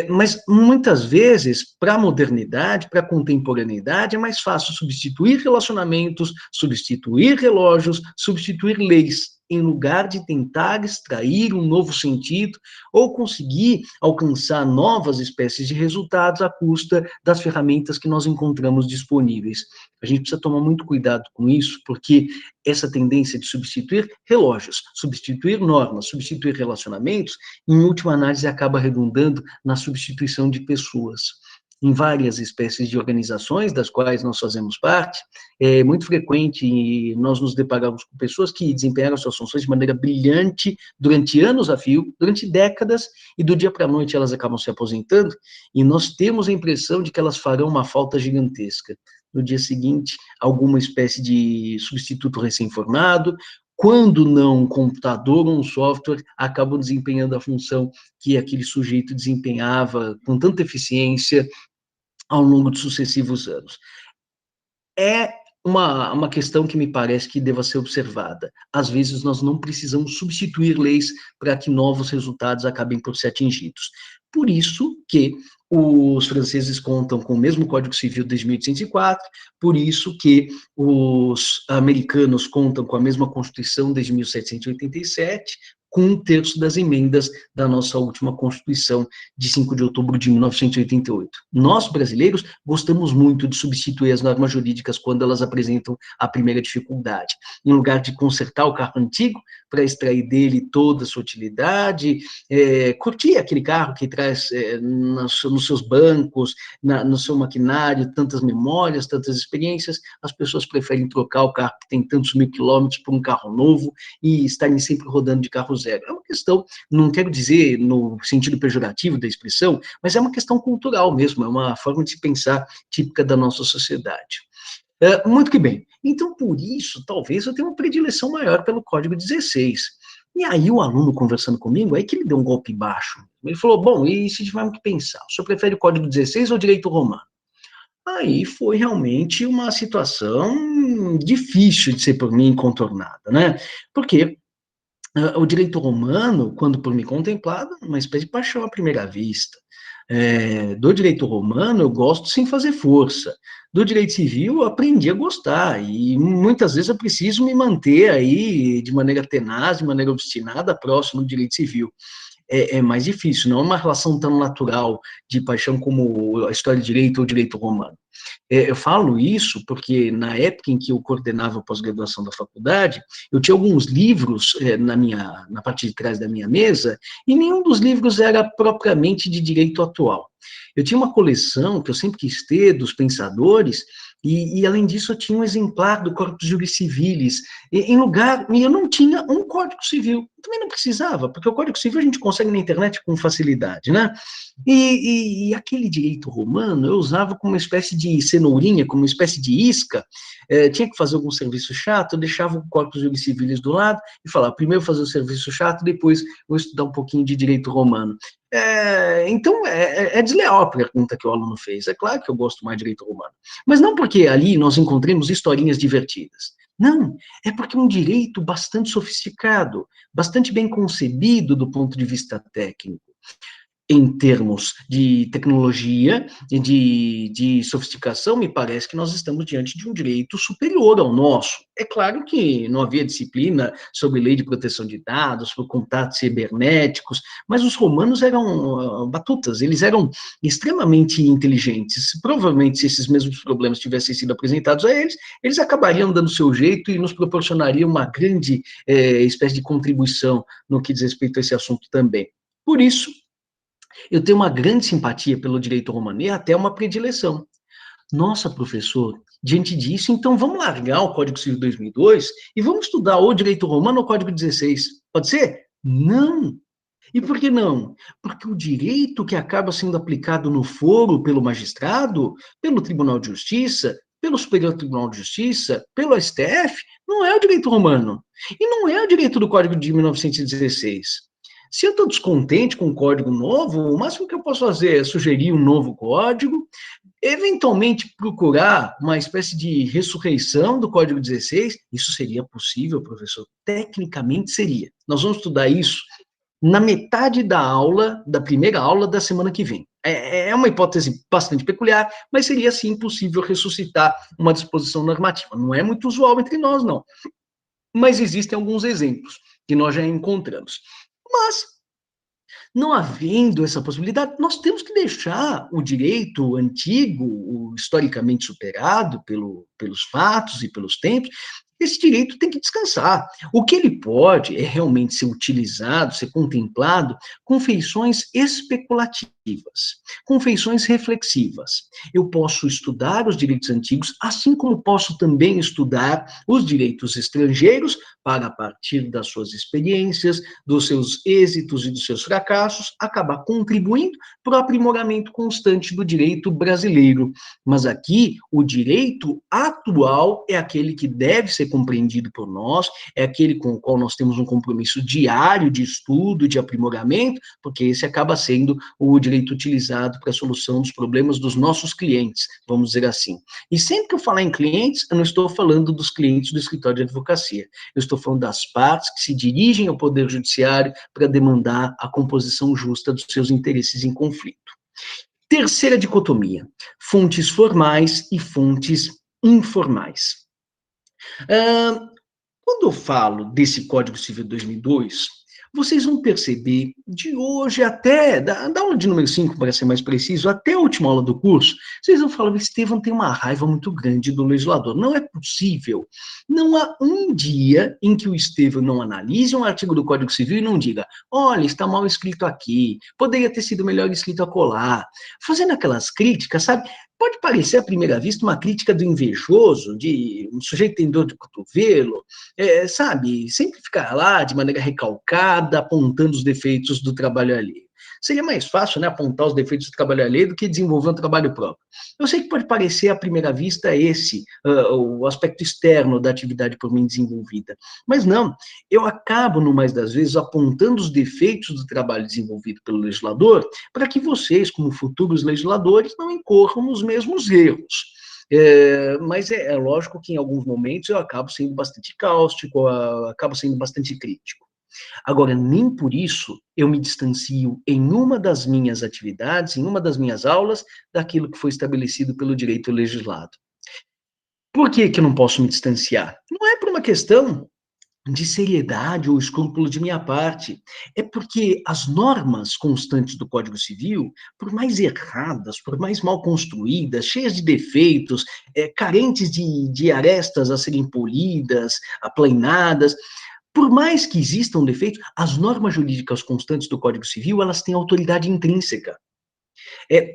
Mas, muitas vezes, para a modernidade, para a contemporaneidade, é mais fácil substituir relacionamentos, substituir relógios, substituir leis, em lugar de tentar extrair um novo sentido ou conseguir alcançar novas espécies de resultados à custa das ferramentas que nós encontramos disponíveis. A gente precisa tomar muito cuidado com isso, porque essa tendência de substituir relógios, substituir normas, substituir relacionamentos, em última análise, acaba redundando na substituição de pessoas. Em várias espécies de organizações das quais nós fazemos parte, é muito frequente nós nos depararmos com pessoas que desempenharam suas funções de maneira brilhante durante anos a fio, durante décadas, e do dia para a noite elas acabam se aposentando, e nós temos a impressão de que elas farão uma falta gigantesca. No dia seguinte, alguma espécie de substituto recém-formado, quando não um computador ou um software, acabam desempenhando a função que aquele sujeito desempenhava com tanta eficiência ao longo de sucessivos anos. É uma questão que me parece que deva ser observada. Às vezes, nós não precisamos substituir leis para que novos resultados acabem por ser atingidos. Por isso que os franceses contam com o mesmo Código Civil desde 1804, por isso que os americanos contam com a mesma Constituição desde 1787, com um terço das emendas da nossa última Constituição de 5 de outubro de 1988. Nós, brasileiros, gostamos muito de substituir as normas jurídicas quando elas apresentam a primeira dificuldade. Em lugar de consertar o carro antigo, para extrair dele toda a sua utilidade, curtir aquele carro que traz nos seus bancos, no seu maquinário, tantas memórias, tantas experiências, as pessoas preferem trocar o carro que tem tantos mil quilômetros por um carro novo e estarem sempre rodando de carro zero. É uma questão, não quero dizer no sentido pejorativo da expressão, mas é uma questão cultural mesmo, é uma forma de se pensar típica da nossa sociedade. Muito que bem. Então, por isso, talvez eu tenha uma predileção maior pelo Código 16. E aí o aluno conversando comigo, aí que ele deu um golpe baixo. Ele falou, bom, e se tivermos que pensar, o senhor prefere o Código 16 ou o direito romano? Aí foi realmente uma situação difícil de ser por mim contornada, né? Porque o direito romano, quando por mim contemplado, uma espécie de paixão à primeira vista. Do direito romano, eu gosto sem fazer força. Do direito civil, eu aprendi a gostar, e muitas vezes eu preciso me manter aí de maneira tenaz, de maneira obstinada, próximo do direito civil. É mais difícil, não é uma relação tão natural de paixão como a história de direito ou direito romano. Eu falo isso porque, na época em que eu coordenava a pós-graduação da faculdade, eu tinha alguns livros na parte de trás da minha mesa, e nenhum dos livros era propriamente de direito atual. Eu tinha uma coleção que eu sempre quis ter dos pensadores, além disso, eu tinha um exemplar do Corpus Juris Civilis, e eu não tinha um Código Civil. Eu também não precisava, porque o Código Civil a gente consegue na internet com facilidade, né? E aquele direito romano eu usava como uma espécie de cenourinha, como uma espécie de isca. Tinha que fazer algum serviço chato, eu deixava o Corpus Juris Civilis do lado e falava, primeiro fazer o serviço chato, depois vou estudar um pouquinho de direito romano. Então, é desleal a pergunta que o aluno fez. É claro que eu gosto mais de direito romano. Mas não porque ali nós encontremos historinhas divertidas. Não, é porque é um direito bastante sofisticado, bastante bem concebido do ponto de vista técnico. Em termos de tecnologia e de sofisticação, me parece que nós estamos diante de um direito superior ao nosso. É claro que não havia disciplina sobre lei de proteção de dados, sobre contatos cibernéticos, mas os romanos eram batutas, eles eram extremamente inteligentes. Provavelmente, se esses mesmos problemas tivessem sido apresentados a eles, eles acabariam dando seu jeito e nos proporcionariam uma grande espécie de contribuição no que diz respeito a esse assunto também. Por isso, eu tenho uma grande simpatia pelo direito romano e até uma predileção. Nossa, professor, diante disso, então vamos largar o Código Civil 2002 e vamos estudar ou direito romano ou Código 16. Pode ser? Não. E por que não? Porque o direito que acaba sendo aplicado no foro pelo magistrado, pelo Tribunal de Justiça, pelo Superior Tribunal de Justiça, pelo STF, não é o direito romano. E não é o direito do Código de 1916. Se eu estou descontente com o código novo, o máximo que eu posso fazer é sugerir um novo código, eventualmente procurar uma espécie de ressurreição do Código 16. Isso seria possível, professor? Tecnicamente seria. Nós vamos estudar isso na metade da primeira aula da semana que vem. É uma hipótese bastante peculiar, mas seria, sim, possível ressuscitar uma disposição normativa. Não é muito usual entre nós, não. Mas existem alguns exemplos que nós já encontramos. Mas, não havendo essa possibilidade, nós temos que deixar o direito antigo, o historicamente superado pelos fatos e pelos tempos, esse direito tem que descansar. O que ele pode é realmente ser utilizado, ser contemplado com feições especulativas, com feições reflexivas. Eu posso estudar os direitos antigos, assim como posso também estudar os direitos estrangeiros, para, a partir das suas experiências, dos seus êxitos e dos seus fracassos, acabar contribuindo para o aprimoramento constante do direito brasileiro. Mas aqui, o direito atual é aquele que deve ser compreendido por nós, é aquele com o qual nós temos um compromisso diário de estudo, de aprimoramento, porque esse acaba sendo o direito utilizado para a solução dos problemas dos nossos clientes, vamos dizer assim. E sempre que eu falar em clientes, eu não estou falando dos clientes do escritório de advocacia, eu estou falando das partes que se dirigem ao Poder Judiciário para demandar a composição justa dos seus interesses em conflito. Terceira dicotomia, fontes formais e fontes informais. Quando eu falo desse Código Civil 2002, vocês vão perceber, de hoje até, da aula de número 5, para ser mais preciso, até a última aula do curso, vocês vão falar, Estevão tem uma raiva muito grande do legislador. Não é possível. Não há um dia em que o Estevão não analise um artigo do Código Civil e não diga, olha, está mal escrito aqui, poderia ter sido melhor escrito acolá. Fazendo aquelas críticas, sabe? Pode parecer, à primeira vista, uma crítica do invejoso, de um sujeito que tem dor de cotovelo, sabe, sempre ficar lá de maneira recalcada, apontando os defeitos do trabalho alheio. Seria mais fácil, né, apontar os defeitos do trabalho alheio do que desenvolver um trabalho próprio. Eu sei que pode parecer, à primeira vista, esse, o aspecto externo da atividade por mim desenvolvida, mas não, eu acabo, no mais das vezes, apontando os defeitos do trabalho desenvolvido pelo legislador, para que vocês, como futuros legisladores, não incorram nos mesmos erros. Mas é lógico que em alguns momentos eu acabo sendo bastante cáustico, acabo sendo bastante crítico. Agora, nem por isso eu me distancio em uma das minhas atividades, em uma das minhas aulas, daquilo que foi estabelecido pelo direito legislado. Por que que eu não posso me distanciar? Não é por uma questão de seriedade ou escrúpulo de minha parte. É porque as normas constantes do Código Civil, por mais erradas, por mais mal construídas, cheias de defeitos, carentes de arestas a serem polidas, aplainadas, por mais que existam defeitos, as normas jurídicas constantes do Código Civil, elas têm autoridade intrínseca.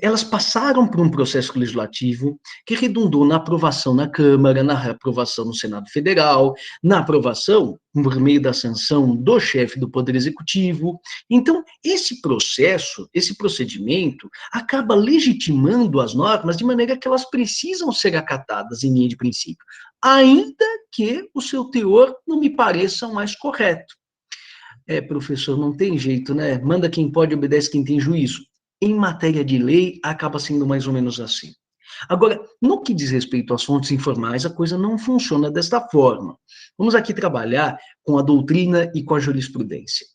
Elas passaram por um processo legislativo que redundou na aprovação na Câmara, na aprovação no Senado Federal, na aprovação por meio da sanção do chefe do Poder Executivo. Então, esse processo, esse procedimento, acaba legitimando as normas de maneira que elas precisam ser acatadas em linha de princípio, ainda que o seu teor não me pareça o mais correto. Professor, não tem jeito, né? Manda quem pode, obedece quem tem juízo. Em matéria de lei, acaba sendo mais ou menos assim. Agora, no que diz respeito às fontes informais, a coisa não funciona desta forma. Vamos aqui trabalhar com a doutrina e com a jurisprudência.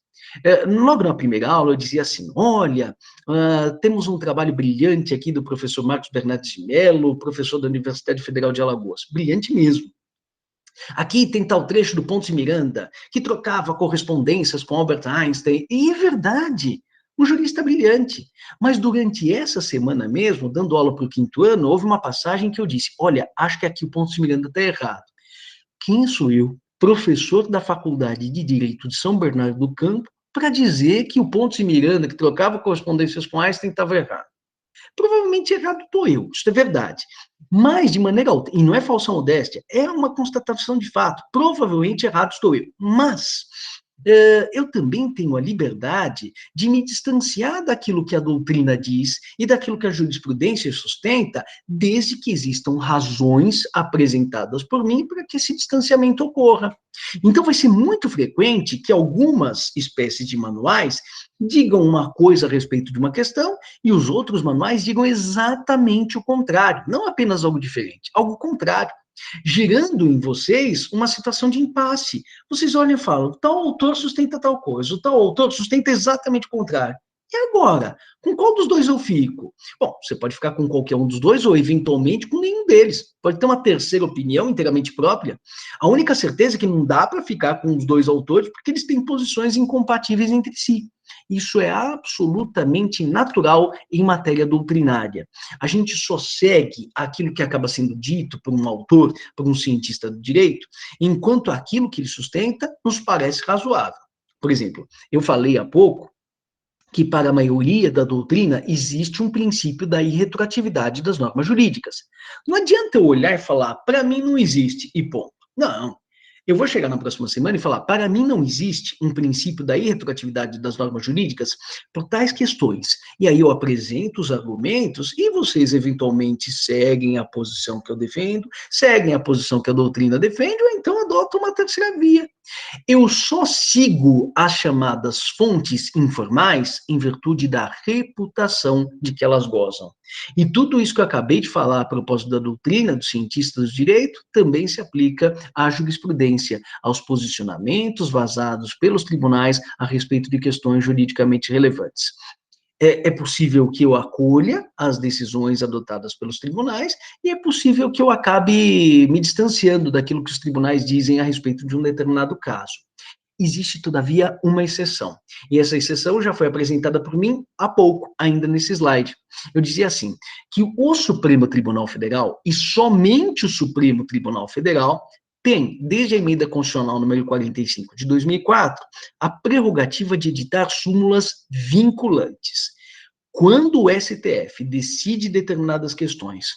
Logo na primeira aula, eu dizia assim, olha, temos um trabalho brilhante aqui do professor Marcos Bernardes de Mello, professor da Universidade Federal de Alagoas. Brilhante mesmo. Aqui tem tal trecho do Pontes Miranda, que trocava correspondências com Albert Einstein, e é verdade, um jurista brilhante. Mas durante essa semana mesmo, dando aula para o 5º ano, houve uma passagem que eu disse, olha, acho que aqui o Pontes Miranda está errado. Quem sou eu, professor da Faculdade de Direito de São Bernardo do Campo, para dizer que o Pontes Miranda, que trocava correspondências com Einstein, estava errado? Provavelmente errado estou eu, isso é verdade. Mas, de maneira, e não é falsa modéstia, é uma constatação de fato, provavelmente errado estou eu. Mas eu também tenho a liberdade de me distanciar daquilo que a doutrina diz e daquilo que a jurisprudência sustenta, desde que existam razões apresentadas por mim para que esse distanciamento ocorra. Então, vai ser muito frequente que algumas espécies de manuais digam uma coisa a respeito de uma questão e os outros manuais digam exatamente o contrário, não apenas algo diferente, algo contrário, gerando em vocês uma situação de impasse. Vocês olham e falam, tal autor sustenta tal coisa, o tal autor sustenta exatamente o contrário. E agora? Com qual dos dois eu fico? Bom, você pode ficar com qualquer um dos dois ou, eventualmente, com nenhum deles. Pode ter uma terceira opinião inteiramente própria. A única certeza é que não dá para ficar com os dois autores porque eles têm posições incompatíveis entre si. Isso é absolutamente natural em matéria doutrinária. A gente só segue aquilo que acaba sendo dito por um autor, por um cientista do direito, enquanto aquilo que ele sustenta nos parece razoável. Por exemplo, eu falei há pouco que para a maioria da doutrina existe um princípio da irretroatividade das normas jurídicas. Não adianta eu olhar e falar, para mim não existe, e ponto. Não. Eu vou chegar na próxima semana e falar, para mim não existe um princípio da irretroatividade das normas jurídicas por tais questões. E aí eu apresento os argumentos e vocês eventualmente seguem a posição que eu defendo, seguem a posição que a doutrina defende, ou então adotam uma terceira via. Eu só sigo as chamadas fontes informais em virtude da reputação de que elas gozam. E tudo isso que eu acabei de falar a propósito da doutrina dos cientistas do direito também se aplica à jurisprudência, aos posicionamentos vazados pelos tribunais a respeito de questões juridicamente relevantes. É possível que eu acolha as decisões adotadas pelos tribunais e é possível que eu acabe me distanciando daquilo que os tribunais dizem a respeito de um determinado caso. Existe, todavia, uma exceção. E essa exceção já foi apresentada por mim há pouco, ainda nesse slide. Eu dizia assim, que o Supremo Tribunal Federal, e somente o Supremo Tribunal Federal, tem, desde a emenda constitucional número 45 de 2004, a prerrogativa de editar súmulas vinculantes. Quando o STF decide determinadas questões,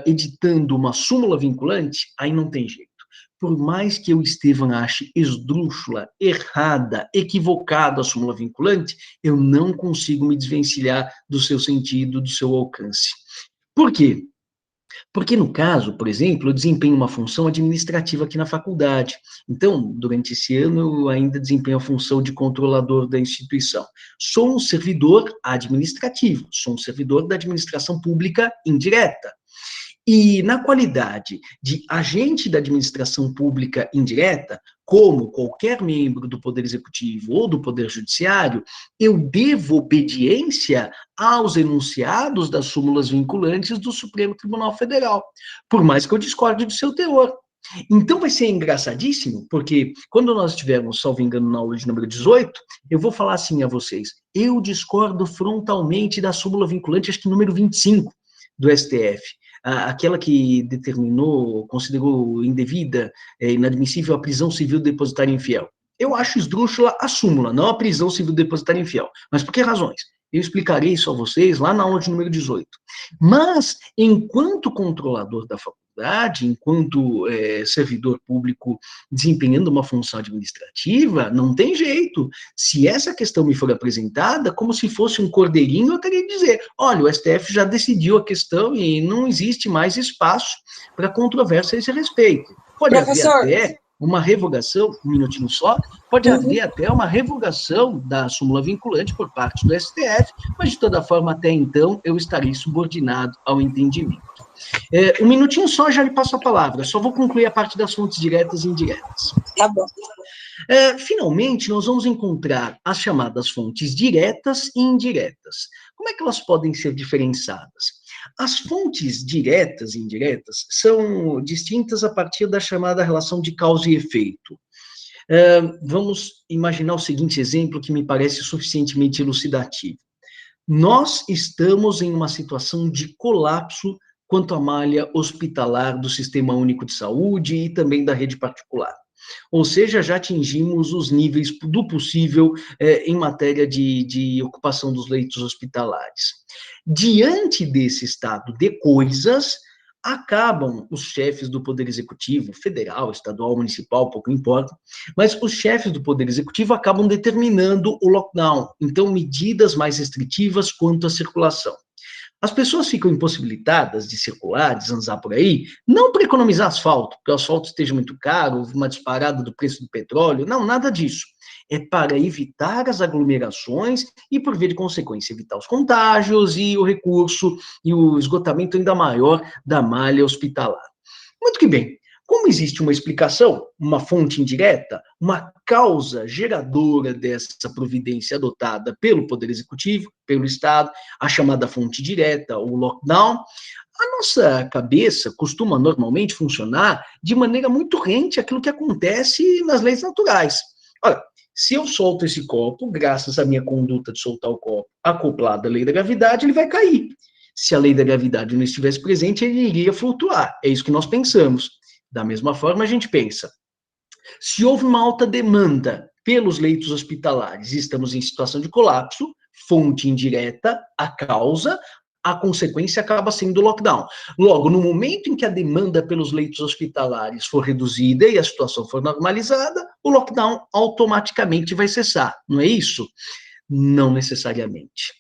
editando uma súmula vinculante, aí não tem jeito. Por mais que eu, Estevam, ache esdrúxula, errada, equivocada a súmula vinculante, eu não consigo me desvencilhar do seu sentido, do seu alcance. Por quê? Porque, no caso, por exemplo, eu desempenho uma função administrativa aqui na faculdade. Então, durante esse ano, eu ainda desempenho a função de controlador da instituição. Sou um servidor administrativo, sou um servidor da administração pública indireta. E, na qualidade de agente da administração pública indireta, como qualquer membro do Poder Executivo ou do Poder Judiciário, eu devo obediência aos enunciados das súmulas vinculantes do Supremo Tribunal Federal, por mais que eu discorde do seu teor. Então vai ser engraçadíssimo, porque quando nós estivermos, salvo engano, na aula de número 18, eu vou falar assim a vocês, eu discordo frontalmente da súmula vinculante, acho que número 25 do STF, aquela que determinou, considerou indevida, inadmissível a prisão civil do depositário infiel. Eu acho esdrúxula a súmula, não a prisão civil do depositário infiel. Mas por que razões? Eu explicarei isso a vocês lá na aula de número 18. Mas, enquanto controlador da faculdade, enquanto servidor público desempenhando uma função administrativa, não tem jeito. Se essa questão me for apresentada como se fosse um cordeirinho, eu teria que dizer, olha, o STF já decidiu a questão e não existe mais espaço para controvérsia a esse respeito. Pode haver até uma revogação, um minutinho só, pode haver até uma revogação da súmula vinculante por parte do STF, mas de toda forma, até então, eu estarei subordinado ao entendimento. Um minutinho só, já lhe passo a palavra, só vou concluir a parte das fontes diretas e indiretas. Tá bom. Finalmente, nós vamos encontrar as chamadas fontes diretas e indiretas. Como é que elas podem ser diferenciadas? As fontes diretas e indiretas são distintas a partir da chamada relação de causa e efeito. Vamos imaginar o seguinte exemplo que me parece suficientemente elucidativo. Nós estamos em uma situação de colapso quanto à malha hospitalar do Sistema Único de Saúde e também da rede particular. Ou seja, já atingimos os níveis do possível em matéria de ocupação dos leitos hospitalares. Diante desse estado de coisas, acabam os chefes do Poder Executivo, federal, estadual, municipal, pouco importa, mas os chefes do Poder Executivo acabam determinando o lockdown, então medidas mais restritivas quanto à circulação. As pessoas ficam impossibilitadas de circular, de zanzar por aí, não para economizar asfalto, porque o asfalto esteja muito caro, uma disparada do preço do petróleo, não, nada disso. É para evitar as aglomerações e, por via de consequência, evitar os contágios e o recurso e o esgotamento ainda maior da malha hospitalar. Muito que bem. Como existe uma explicação, uma fonte indireta, uma causa geradora dessa providência adotada pelo Poder Executivo, pelo Estado, a chamada fonte direta, o lockdown, a nossa cabeça costuma normalmente funcionar de maneira muito rente àquilo que acontece nas leis naturais. Olha, se eu solto esse copo, graças à minha conduta de soltar o copo acoplado à lei da gravidade, ele vai cair. Se a lei da gravidade não estivesse presente, ele iria flutuar. É isso que nós pensamos. Da mesma forma, a gente pensa, se houve uma alta demanda pelos leitos hospitalares e estamos em situação de colapso, fonte indireta, a causa, a consequência acaba sendo o lockdown. Logo, no momento em que a demanda pelos leitos hospitalares for reduzida e a situação for normalizada, o lockdown automaticamente vai cessar, não é isso? Não necessariamente.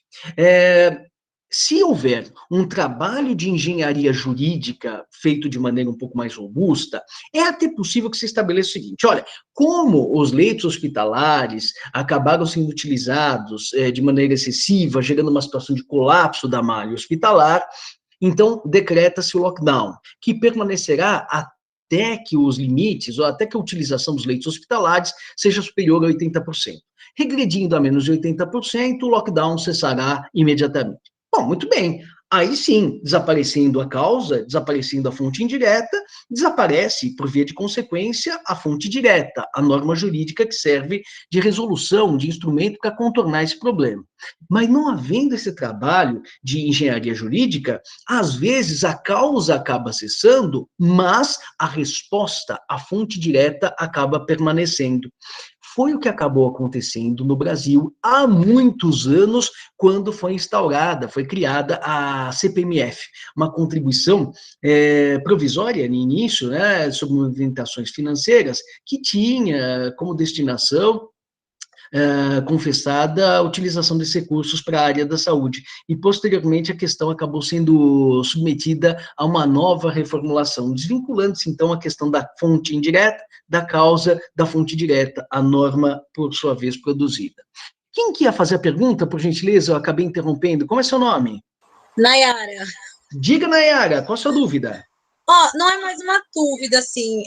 Se houver um trabalho de engenharia jurídica feito de maneira um pouco mais robusta, é até possível que se estabeleça o seguinte, olha, como os leitos hospitalares acabaram sendo utilizados de maneira excessiva, gerando uma situação de colapso da malha hospitalar, então decreta-se o lockdown, que permanecerá até que os limites, ou até que a utilização dos leitos hospitalares seja superior a 80%. Regredindo a menos de 80%, o lockdown cessará imediatamente. Bom, muito bem. Aí sim, desaparecendo a causa, desaparecendo a fonte indireta, desaparece, por via de consequência, a fonte direta, a norma jurídica que serve de resolução, de instrumento para contornar esse problema. Mas não havendo esse trabalho de engenharia jurídica, às vezes a causa acaba cessando, mas a resposta, a fonte direta, acaba permanecendo. Foi o que acabou acontecendo no Brasil há muitos anos, quando foi instaurada, foi criada a CPMF, uma contribuição provisória no início, né, sobre movimentações financeiras, que tinha como destinação confessada a utilização desses recursos para a área da saúde. E, posteriormente, a questão acabou sendo submetida a uma nova reformulação, desvinculando-se, então, a questão da fonte indireta, da causa, da fonte direta, a norma, por sua vez, produzida. Quem que ia fazer a pergunta, por gentileza? Eu acabei interrompendo. Como é seu nome? Nayara. Diga, Nayara, qual a sua dúvida? Não é mais uma dúvida, assim.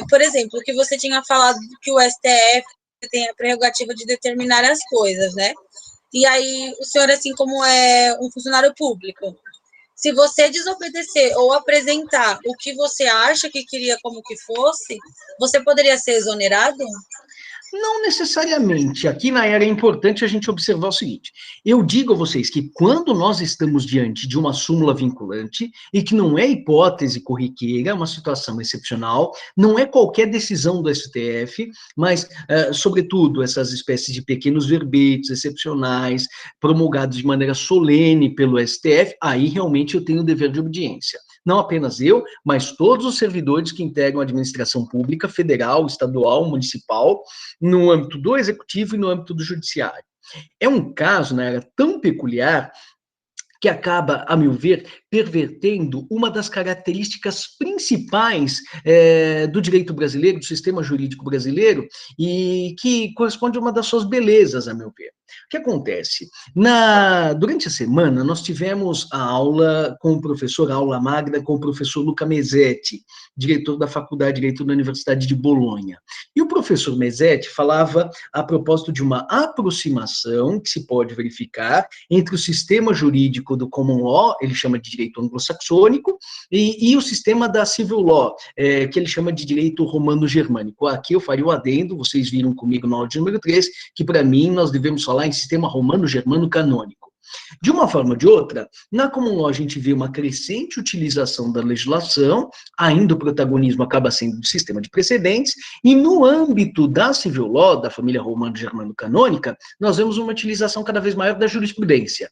Por exemplo, o que você tinha falado que o STF tem a prerrogativa de determinar as coisas, né? E aí, o senhor, assim como é um funcionário público, se você desobedecer ou apresentar o que você acha que queria como que fosse, você poderia ser exonerado? Não necessariamente. Aqui na era é importante a gente observar o seguinte: eu digo a vocês que quando nós estamos diante de uma súmula vinculante, e que não é hipótese corriqueira, é uma situação excepcional, não é qualquer decisão do STF, mas, sobretudo, essas espécies de pequenos verbetes excepcionais, promulgados de maneira solene pelo STF, aí realmente eu tenho o dever de obediência. Não apenas eu, mas todos os servidores que integram a administração pública, federal, estadual, municipal, no âmbito do executivo e no âmbito do judiciário. É um caso, né, tão peculiar que acaba, a meu ver, pervertendo uma das características principais do direito brasileiro, do sistema jurídico brasileiro, e que corresponde a uma das suas belezas, a meu ver. O que acontece? Durante a semana, nós tivemos a aula com o professor, a aula magna com o professor Luca Mesetti, diretor da Faculdade de Direito da Universidade de Bolonha. E o professor Mesetti falava a propósito de uma aproximação que se pode verificar entre o sistema jurídico do common law, ele chama de direito anglo-saxônico, e o sistema da civil law, que ele chama de direito romano-germânico. Aqui eu faria o adendo, vocês viram comigo na aula de número 3, que para mim nós devemos falar em sistema romano-germano-canônico. De uma forma ou de outra, na common law a gente vê uma crescente utilização da legislação, ainda o protagonismo acaba sendo do sistema de precedentes, e no âmbito da civil law, da família romano-germano-canônica, nós vemos uma utilização cada vez maior da jurisprudência.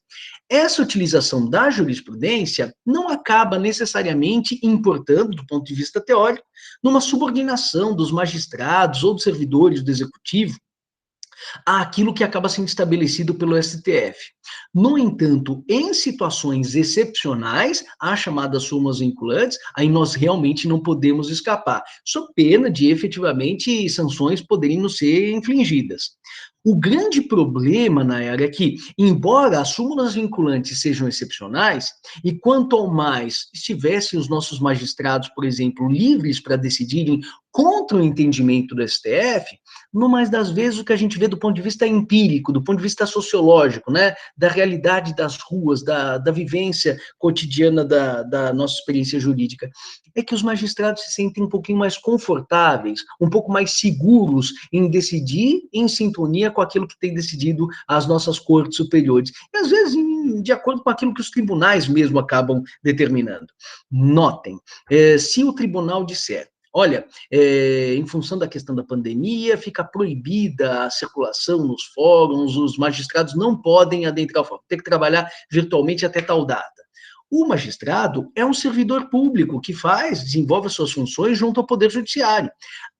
Essa utilização da jurisprudência não acaba necessariamente importando, do ponto de vista teórico, numa subordinação dos magistrados ou dos servidores do executivo àquilo que acaba sendo estabelecido pelo STF. No entanto, em situações excepcionais, as chamadas súmulas vinculantes, aí nós realmente não podemos escapar, sob pena de efetivamente sanções poderem nos ser infligidas. O grande problema, Nayara, é que, embora as súmulas vinculantes sejam excepcionais, e quanto ao mais estivessem os nossos magistrados, por exemplo, livres para decidirem contra o entendimento do STF, no mais das vezes o que a gente vê do ponto de vista empírico, do ponto de vista sociológico, né, da realidade das ruas, da vivência cotidiana da nossa experiência jurídica, é que os magistrados se sentem um pouquinho mais confortáveis, um pouco mais seguros em decidir em sintonia com aquilo que tem decidido as nossas cortes superiores, e às vezes de acordo com aquilo que os tribunais mesmo acabam determinando. Notem, se o tribunal disser: olha, em função da questão da pandemia, fica proibida a circulação nos fóruns, os magistrados não podem adentrar o fórum, tem que trabalhar virtualmente até tal data. O magistrado é um servidor público que desenvolve as suas funções junto ao Poder Judiciário.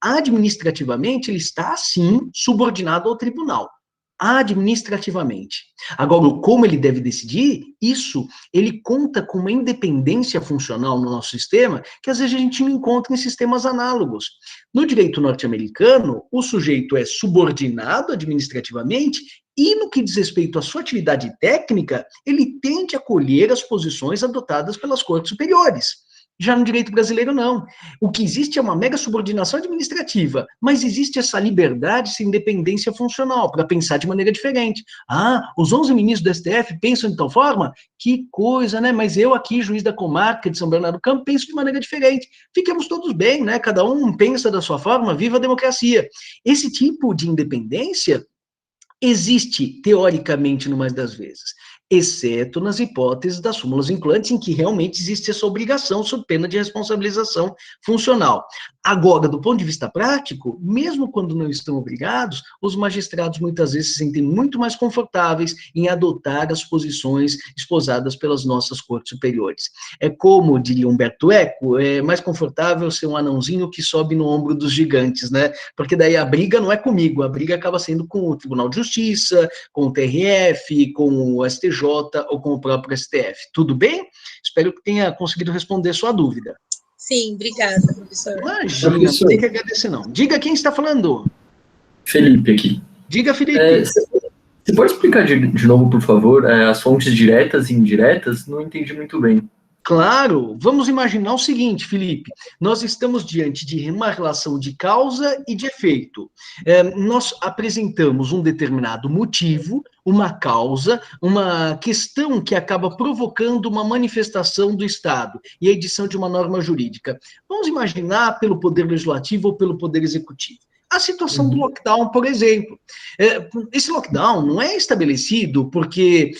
Administrativamente, ele está, sim, subordinado ao tribunal. Administrativamente. Agora, como ele deve decidir, isso, ele conta com uma independência funcional no nosso sistema que às vezes a gente não encontra em sistemas análogos. No direito norte-americano, o sujeito é subordinado administrativamente e, no que diz respeito à sua atividade técnica, ele tem de acolher as posições adotadas pelas cortes superiores. Já no direito brasileiro, não. O que existe é uma mega subordinação administrativa, mas existe essa liberdade, essa independência funcional, para pensar de maneira diferente. Os 11 ministros do STF pensam de tal forma? Que coisa, né? Mas eu aqui, juiz da comarca de São Bernardo do Campo, penso de maneira diferente. Fiquemos todos bem, né? Cada um pensa da sua forma, viva a democracia. Esse tipo de independência existe, teoricamente, no mais das vezes, exceto nas hipóteses das súmulas vinculantes, em que realmente existe essa obrigação sob pena de responsabilização funcional. Agora, do ponto de vista prático, mesmo quando não estão obrigados, os magistrados muitas vezes se sentem muito mais confortáveis em adotar as posições esposadas pelas nossas cortes superiores. É como, diria Humberto Eco, é mais confortável ser um anãozinho que sobe no ombro dos gigantes, né? Porque daí a briga não é comigo, a briga acaba sendo com o Tribunal de Justiça, com o TRF, com o STJ ou com o próprio STF. Tudo bem? Espero que tenha conseguido responder sua dúvida. Sim, obrigada, professor. Imagina, professor, não tem que agradecer não. Diga quem está falando. Felipe aqui. Diga, Felipe. Você pode explicar de novo, por favor, as fontes diretas e indiretas? Não entendi muito bem. Claro, vamos imaginar o seguinte, Felipe, nós estamos diante de uma relação de causa e de efeito. Nós apresentamos um determinado motivo, uma causa, uma questão que acaba provocando uma manifestação do Estado e a edição de uma norma jurídica. Vamos imaginar pelo Poder Legislativo ou pelo Poder Executivo. A situação do lockdown, por exemplo. Esse lockdown não é estabelecido porque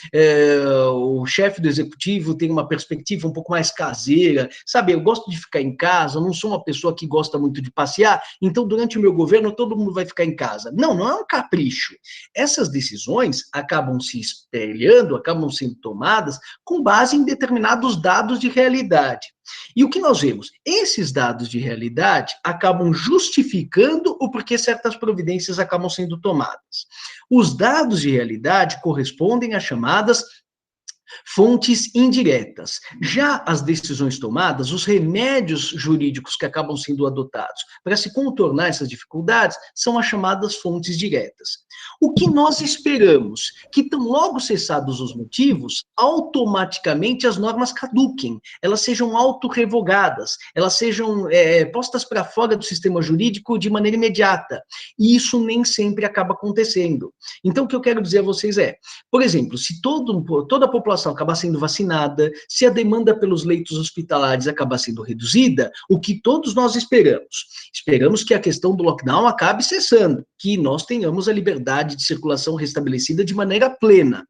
o chefe do executivo tem uma perspectiva um pouco mais caseira, sabe? Eu gosto de ficar em casa, eu não sou uma pessoa que gosta muito de passear, então durante o meu governo todo mundo vai ficar em casa. Não, não é um capricho. Essas decisões acabam se espelhando, acabam sendo tomadas com base em determinados dados de realidade. E o que nós vemos? Esses dados de realidade acabam justificando o porquê certas providências acabam sendo tomadas. Os dados de realidade correspondem às chamadas fontes indiretas. Já as decisões tomadas, os remédios jurídicos que acabam sendo adotados para se contornar essas dificuldades são as chamadas fontes diretas. O que nós esperamos? Que tão logo cessados os motivos, automaticamente as normas caduquem, elas sejam autorrevogadas, elas sejam postas para fora do sistema jurídico de maneira imediata. E isso nem sempre acaba acontecendo. Então, o que eu quero dizer a vocês é, por exemplo, se toda a população acabar sendo vacinada, se a demanda pelos leitos hospitalares acabar sendo reduzida, o que todos nós esperamos? Esperamos que a questão do lockdown acabe cessando, que nós tenhamos a liberdade de circulação restabelecida de maneira plena.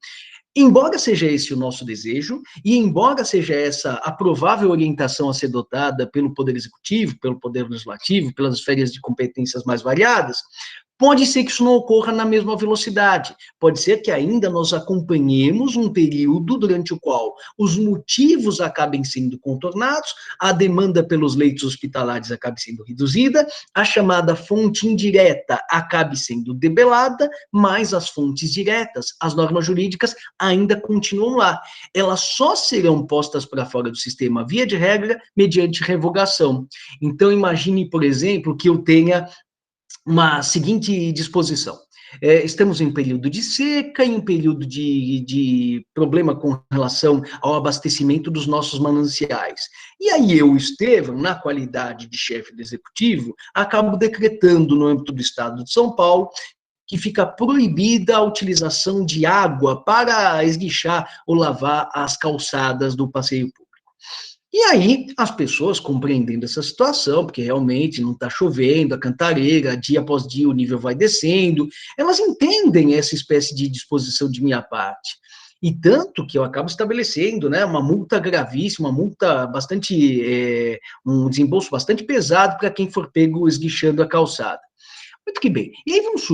Embora seja esse o nosso desejo, e embora seja essa a provável orientação a ser adotada pelo Poder Executivo, pelo Poder Legislativo, pelas esferas de competências mais variadas, pode ser que isso não ocorra na mesma velocidade. Pode ser que ainda nós acompanhemos um período durante o qual os motivos acabem sendo contornados, a demanda pelos leitos hospitalares acabe sendo reduzida, a chamada fonte indireta acabe sendo debelada, mas as fontes diretas, as normas jurídicas, ainda continuam lá. Elas só serão postas para fora do sistema, via de regra, mediante revogação. Então, imagine, por exemplo, que eu tenha uma seguinte disposição. Estamos em período de seca, em período de problema com relação ao abastecimento dos nossos mananciais. E aí eu, Estevão, na qualidade de chefe do executivo, acabo decretando no âmbito do Estado de São Paulo que fica proibida a utilização de água para esguichar ou lavar as calçadas do passeio público. E aí, as pessoas compreendendo essa situação, porque realmente não está chovendo, a cantareira, dia após dia o nível vai descendo, elas entendem essa espécie de disposição de minha parte. E tanto que eu acabo estabelecendo, né, uma multa gravíssima, uma multa bastante, um desembolso bastante pesado para quem for pego esguichando a calçada. Muito que bem. E aí vamos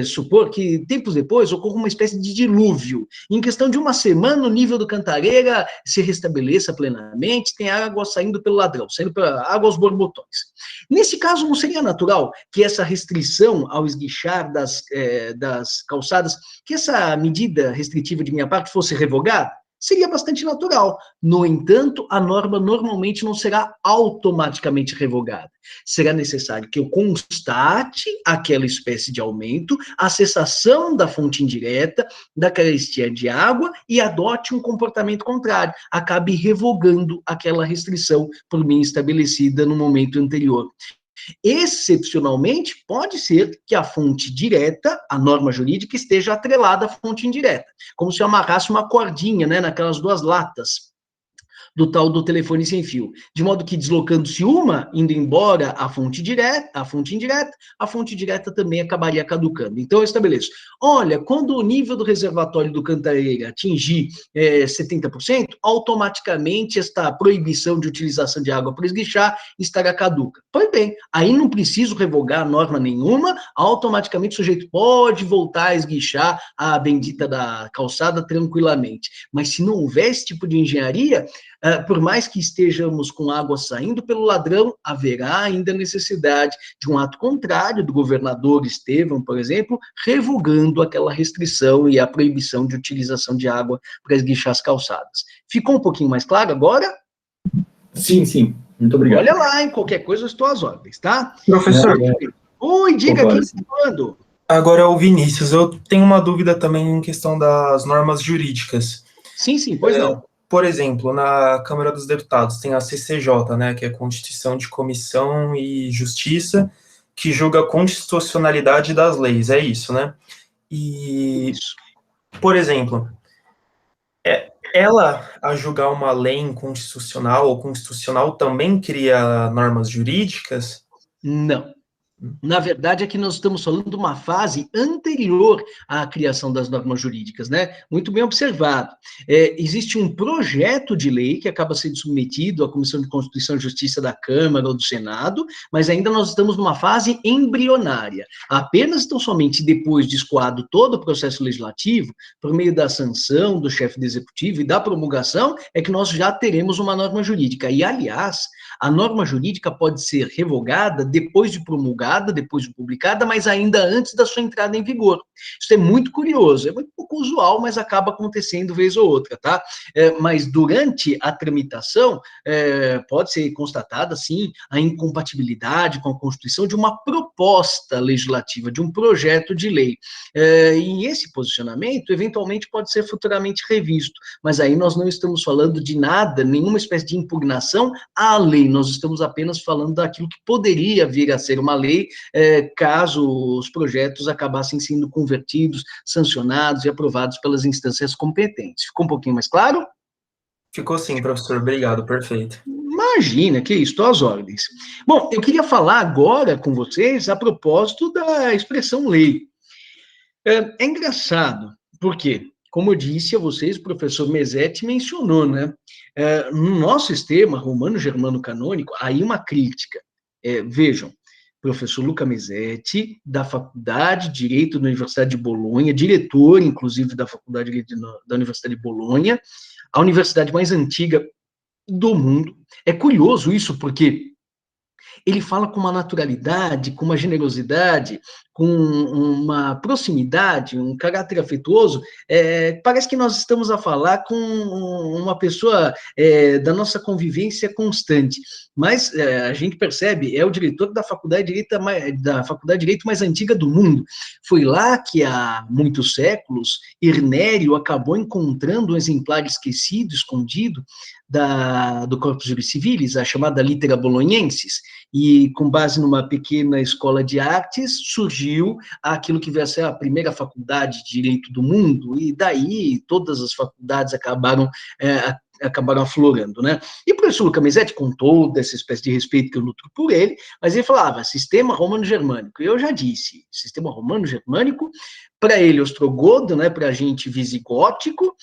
supor que tempos depois ocorra uma espécie de dilúvio. Em questão de uma semana, o nível do Cantareira se restabeleça plenamente, tem água saindo pelo ladrão, saindo pela água aos borbotões. Nesse caso, não seria natural que essa restrição ao esguichar das calçadas, que essa medida restritiva de minha parte fosse revogada? Seria bastante natural. No entanto, a norma normalmente não será automaticamente revogada. Será necessário que eu constate aquela espécie de aumento, a cessação da fonte indireta, da carestia de água e adote um comportamento contrário, acabe revogando aquela restrição por mim estabelecida no momento anterior. Excepcionalmente, pode ser que a fonte direta, a norma jurídica, esteja atrelada à fonte indireta, como se eu amarrasse uma cordinha, né, naquelas duas latas do tal do telefone sem fio, de modo que deslocando-se uma, indo embora a fonte indireta, a fonte direta também acabaria caducando. Então eu estabeleço, olha, quando o nível do reservatório do Cantareira atingir 70%, automaticamente esta proibição de utilização de água para esguichar estará caduca. Pois bem, aí não preciso revogar norma nenhuma, automaticamente o sujeito pode voltar a esguichar a bendita da calçada tranquilamente. Mas se não houver esse tipo de engenharia, por mais que estejamos com água saindo pelo ladrão, haverá ainda necessidade de um ato contrário do governador Estevão, por exemplo, revogando aquela restrição e a proibição de utilização de água para esguichar as calçadas. Ficou um pouquinho mais claro agora? Sim, sim. Muito obrigado. Olha lá, em qualquer coisa eu estou às ordens, tá? Professor. Oi, diga quem está falando. Agora é o Vinícius. Eu tenho uma dúvida também em questão das normas jurídicas. Sim, pois não. por exemplo, na Câmara dos Deputados tem a CCJ, né, que é a Constituição de Comissão e Justiça, que julga a constitucionalidade das leis, é isso, né? E, por exemplo, ela, a julgar uma lei inconstitucional ou constitucional, também cria normas jurídicas? Não. Na verdade, aqui nós estamos falando de uma fase anterior à criação das normas jurídicas, né? Muito bem observado. Existe um projeto de lei que acaba sendo submetido à Comissão de Constituição e Justiça da Câmara ou do Senado, mas ainda nós estamos numa fase embrionária. Apenas, tão somente depois de escoado todo o processo legislativo, por meio da sanção do chefe do Executivo e da promulgação, é que nós já teremos uma norma jurídica. E, aliás, a norma jurídica pode ser revogada depois de promulgada, depois de publicada, mas ainda antes da sua entrada em vigor. Isso é muito curioso, é muito pouco usual, mas acaba acontecendo vez ou outra, tá? Mas durante a tramitação, pode ser constatada, sim, a incompatibilidade com a Constituição de uma proposta legislativa, de um projeto de lei. E esse posicionamento, eventualmente, pode ser futuramente revisto, mas aí nós não estamos falando de nada, nenhuma espécie de impugnação à lei, nós estamos apenas falando daquilo que poderia vir a ser uma lei, caso os projetos acabassem sendo convertidos, sancionados e aprovados pelas instâncias competentes. Ficou um pouquinho mais claro? Ficou sim, professor. Obrigado, perfeito. Imagina, que isso, estou às ordens. Bom, eu queria falar agora com vocês a propósito da expressão lei. É engraçado, porque, como eu disse a vocês, o professor Mesetti mencionou, né? No nosso sistema romano-germano-canônico, aí uma crítica. Vejam, professor Luca Mesetti, da Faculdade de Direito da Universidade de Bolonha, diretor, inclusive, da Faculdade de Direito da Universidade de Bolonha, a universidade mais antiga do mundo. É curioso isso, porque ele fala com uma naturalidade, com uma generosidade, com uma proximidade, um caráter afetuoso, parece que nós estamos a falar com uma pessoa da nossa convivência constante, mas a gente percebe, é o diretor da Faculdade de Direito mais antiga do mundo. Foi lá que, há muitos séculos, Irnério acabou encontrando um exemplar esquecido, escondido, do Corpus Juris Civilis, a chamada Litera Bolonensis, e com base numa pequena escola de artes, surgiu aquilo que veio a ser a primeira faculdade de direito do mundo, e daí todas as faculdades acabaram aflorando, né? E o professor Luca Mesetti, com toda essa espécie de respeito que eu nutro por ele, mas ele falava, sistema romano-germânico. Eu já disse, sistema romano-germânico, para ele ostrogodo, né, para a gente visigótico,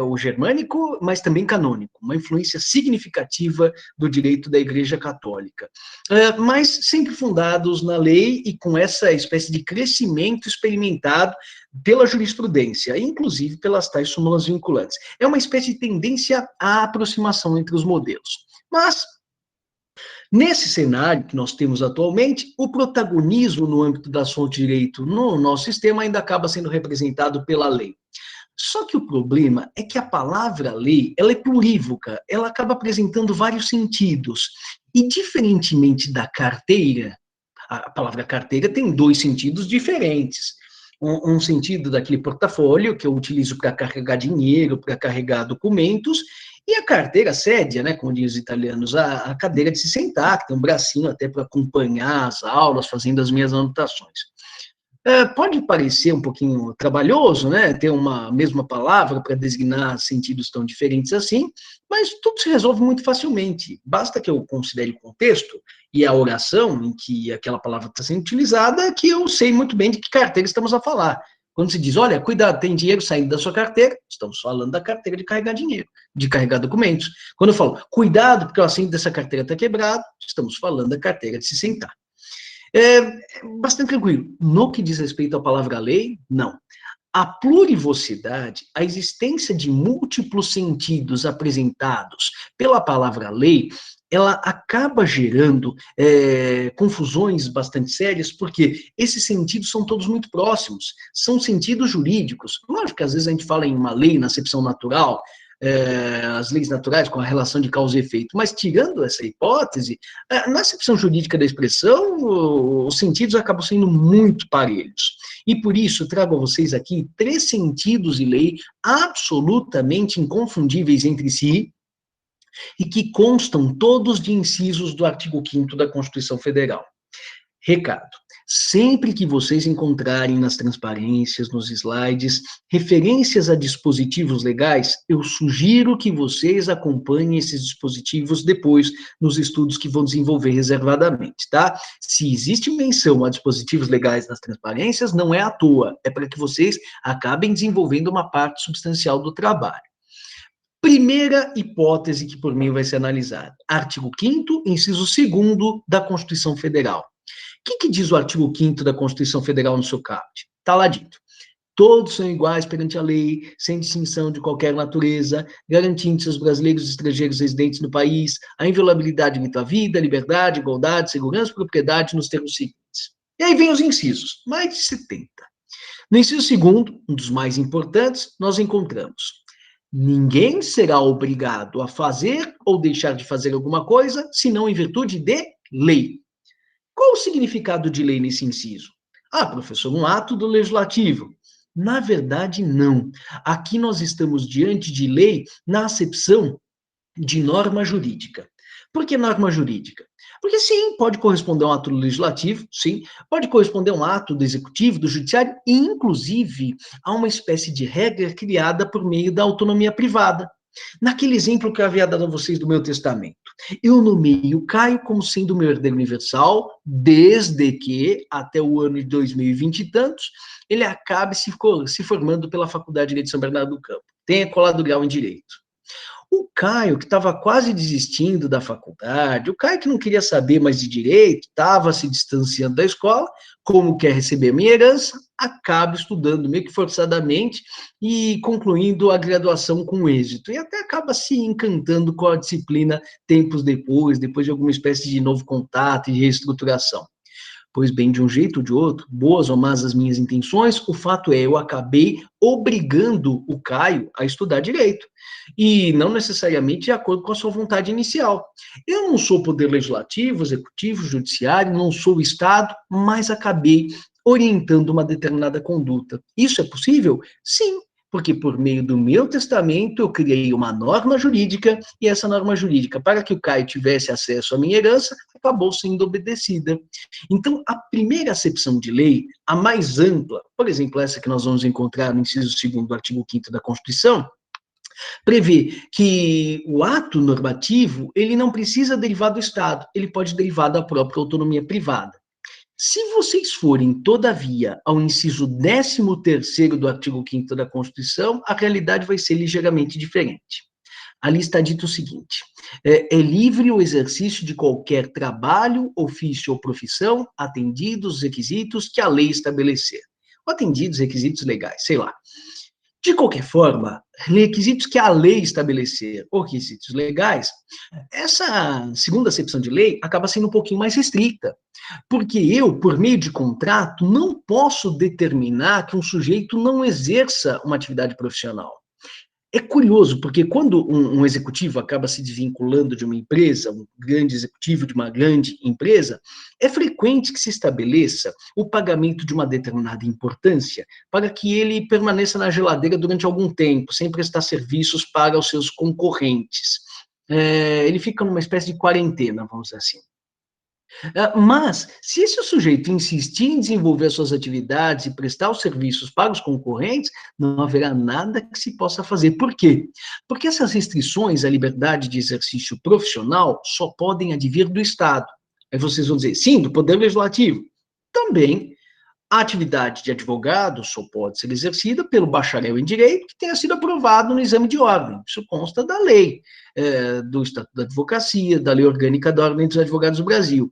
o germânico, mas também canônico, uma influência significativa do direito da Igreja Católica. Mas sempre fundados na lei e com essa espécie de crescimento experimentado pela jurisprudência, inclusive pelas tais súmulas vinculantes. É uma espécie de tendência à aproximação entre os modelos. Mas, nesse cenário que nós temos atualmente, o protagonismo no âmbito das fontes de direito no nosso sistema ainda acaba sendo representado pela lei. Só que o problema é que a palavra lei, ela é plurívoca, ela acaba apresentando vários sentidos. E, diferentemente da carteira, a palavra carteira tem dois sentidos diferentes. Um sentido daquele portfólio que eu utilizo para carregar dinheiro, para carregar documentos, e a carteira sédia, né, como dizem os italianos, a cadeira de se sentar, que tem um bracinho até para acompanhar as aulas, fazendo as minhas anotações. Pode parecer um pouquinho trabalhoso, né, ter uma mesma palavra para designar sentidos tão diferentes assim, mas tudo se resolve muito facilmente. Basta que eu considere o contexto e a oração em que aquela palavra está sendo utilizada, que eu sei muito bem de que carteira estamos a falar. Quando se diz, olha, cuidado, tem dinheiro saindo da sua carteira, estamos falando da carteira de carregar dinheiro, de carregar documentos. Quando eu falo, cuidado, porque o assento dessa carteira está quebrado, estamos falando da carteira de se sentar. Bastante tranquilo. No que diz respeito à palavra lei, não. A plurivocidade, a existência de múltiplos sentidos apresentados pela palavra lei, ela acaba gerando confusões bastante sérias, porque esses sentidos são todos muito próximos, são sentidos jurídicos. Lógico que às vezes a gente fala em uma lei na acepção natural, as leis naturais com a relação de causa e efeito, mas tirando essa hipótese, na acepção jurídica da expressão, os sentidos acabam sendo muito parelhos. E por isso trago a vocês aqui 3 sentidos de lei absolutamente inconfundíveis entre si e que constam todos de incisos do artigo 5º da Constituição Federal. Recado: sempre que vocês encontrarem nas transparências, nos slides, referências a dispositivos legais, eu sugiro que vocês acompanhem esses dispositivos depois nos estudos que vão desenvolver reservadamente, tá? Se existe menção a dispositivos legais nas transparências, não é à toa, é para que vocês acabem desenvolvendo uma parte substancial do trabalho. Primeira hipótese que por mim vai ser analisada, artigo 5º, inciso 2º da Constituição Federal. O que diz o artigo 5º da Constituição Federal no seu caput? Está lá dito: todos são iguais perante a lei, sem distinção de qualquer natureza, garantindo-se aos brasileiros e estrangeiros residentes no país a inviolabilidade do direito à vida, liberdade, igualdade, segurança e propriedade nos termos seguintes. E aí vem os incisos, mais de 70. No inciso 2º, um dos mais importantes, nós encontramos: ninguém será obrigado a fazer ou deixar de fazer alguma coisa, senão em virtude de lei. Qual o significado de lei nesse inciso? Ah, professor, um ato do legislativo. Na verdade, não. Aqui nós estamos diante de lei na acepção de norma jurídica. Por que norma jurídica? Porque sim, pode corresponder a um ato do legislativo, sim, pode corresponder a um ato do executivo, do judiciário, e inclusive a uma espécie de regra criada por meio da autonomia privada. Naquele exemplo que eu havia dado a vocês do meu testamento, eu nomeei o Caio como sendo meu herdeiro universal, desde que, até o ano de 2020 e tantos, ele acabe se formando pela Faculdade de Direito de São Bernardo do Campo. Tenha colado grau em Direito. O Caio, que estava quase desistindo da faculdade, o Caio que não queria saber mais de direito, estava se distanciando da escola, como quer receber minha herança, acaba estudando meio que forçadamente e concluindo a graduação com êxito. E até acaba se encantando com a disciplina tempos depois de alguma espécie de novo contato e reestruturação. Pois bem, de um jeito ou de outro, boas ou más as minhas intenções, o fato é, eu acabei obrigando o Caio a estudar direito. E não necessariamente de acordo com a sua vontade inicial. Eu não sou poder legislativo, executivo, judiciário, não sou o Estado, mas acabei orientando uma determinada conduta. Isso é possível? Sim. Porque por meio do meu testamento eu criei uma norma jurídica e essa norma jurídica, para que o Caio tivesse acesso à minha herança, acabou sendo obedecida. Então, a primeira acepção de lei, a mais ampla, por exemplo, essa que nós vamos encontrar no inciso 2º do artigo 5º da Constituição, prevê que o ato normativo, ele não precisa derivar do Estado, ele pode derivar da própria autonomia privada. Se vocês forem, todavia, ao inciso 13º do artigo 5º da Constituição, a realidade vai ser ligeiramente diferente. Ali está dito o seguinte: é livre o exercício de qualquer trabalho, ofício ou profissão, atendidos os requisitos que a lei estabelecer. Ou atendidos requisitos legais, sei lá. De qualquer forma, requisitos que a lei estabelecer ou requisitos legais, essa segunda acepção de lei acaba sendo um pouquinho mais restrita, porque eu, por meio de contrato, não posso determinar que um sujeito não exerça uma atividade profissional. É curioso, porque quando um executivo acaba se desvinculando de uma empresa, um grande executivo de uma grande empresa, é frequente que se estabeleça o pagamento de uma determinada importância para que ele permaneça na geladeira durante algum tempo, sem prestar serviços para os seus concorrentes. Ele fica numa espécie de quarentena, vamos dizer assim. Mas, se esse sujeito insistir em desenvolver as suas atividades e prestar os serviços para os concorrentes, não haverá nada que se possa fazer. Por quê? Porque essas restrições à liberdade de exercício profissional só podem advir do Estado. Aí vocês vão dizer, sim, do Poder Legislativo. Também, a atividade de advogado só pode ser exercida pelo bacharel em Direito que tenha sido aprovado no exame de ordem. Isso consta da lei, do Estatuto da Advocacia, da Lei Orgânica da Ordem dos Advogados do Brasil.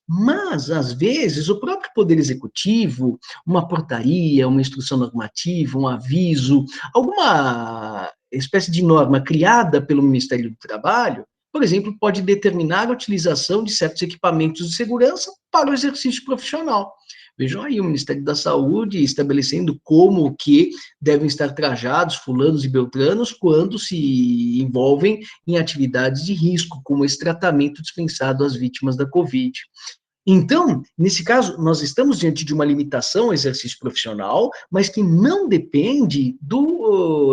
Mas, às vezes, o próprio Poder Executivo, uma portaria, uma instrução normativa, um aviso, alguma espécie de norma criada pelo Ministério do Trabalho, por exemplo, pode determinar a utilização de certos equipamentos de segurança para o exercício profissional. Vejam aí o Ministério da Saúde estabelecendo como que devem estar trajados fulanos e beltranos quando se envolvem em atividades de risco, como esse tratamento dispensado às vítimas da Covid. Então, nesse caso, nós estamos diante de uma limitação ao exercício profissional, mas que não depende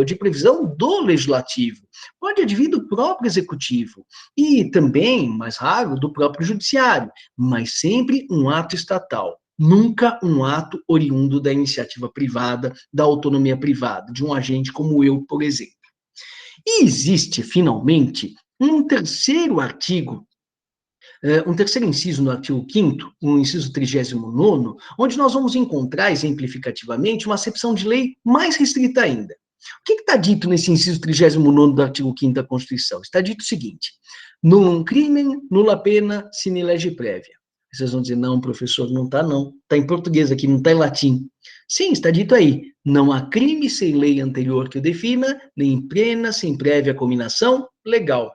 de previsão do legislativo. Pode advir do próprio executivo e também, mais raro, do próprio judiciário, mas sempre um ato estatal. Nunca um ato oriundo da iniciativa privada, da autonomia privada, de um agente como eu, por exemplo. E existe, finalmente, um terceiro artigo, um terceiro inciso no artigo 5º, o inciso 39º, onde nós vamos encontrar, exemplificativamente, uma acepção de lei mais restrita ainda. O que está dito nesse inciso 39º do artigo 5º da Constituição? Está dito o seguinte: nullum crimen, nulla pena, sine lege prévia. Vocês vão dizer, não, professor, não está não. Está em português aqui, não está em latim. Sim, está dito aí. Não há crime sem lei anterior que o defina, nem pena sem prévia cominação legal.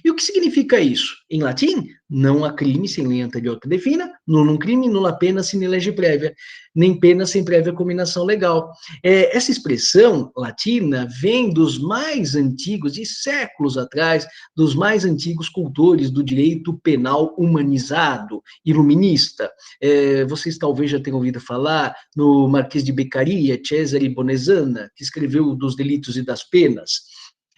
E o que significa isso? Em latim, não há crime sem lei anterior que defina, nullum crime, nulla pena sine lege prévia, nem pena sem prévia cominação legal. Essa expressão latina vem dos mais antigos, de séculos atrás, dos mais antigos cultores do direito penal humanizado, iluminista. Vocês talvez já tenham ouvido falar no Marquês de Beccaria, Cesare Bonezana, que escreveu dos delitos e das penas.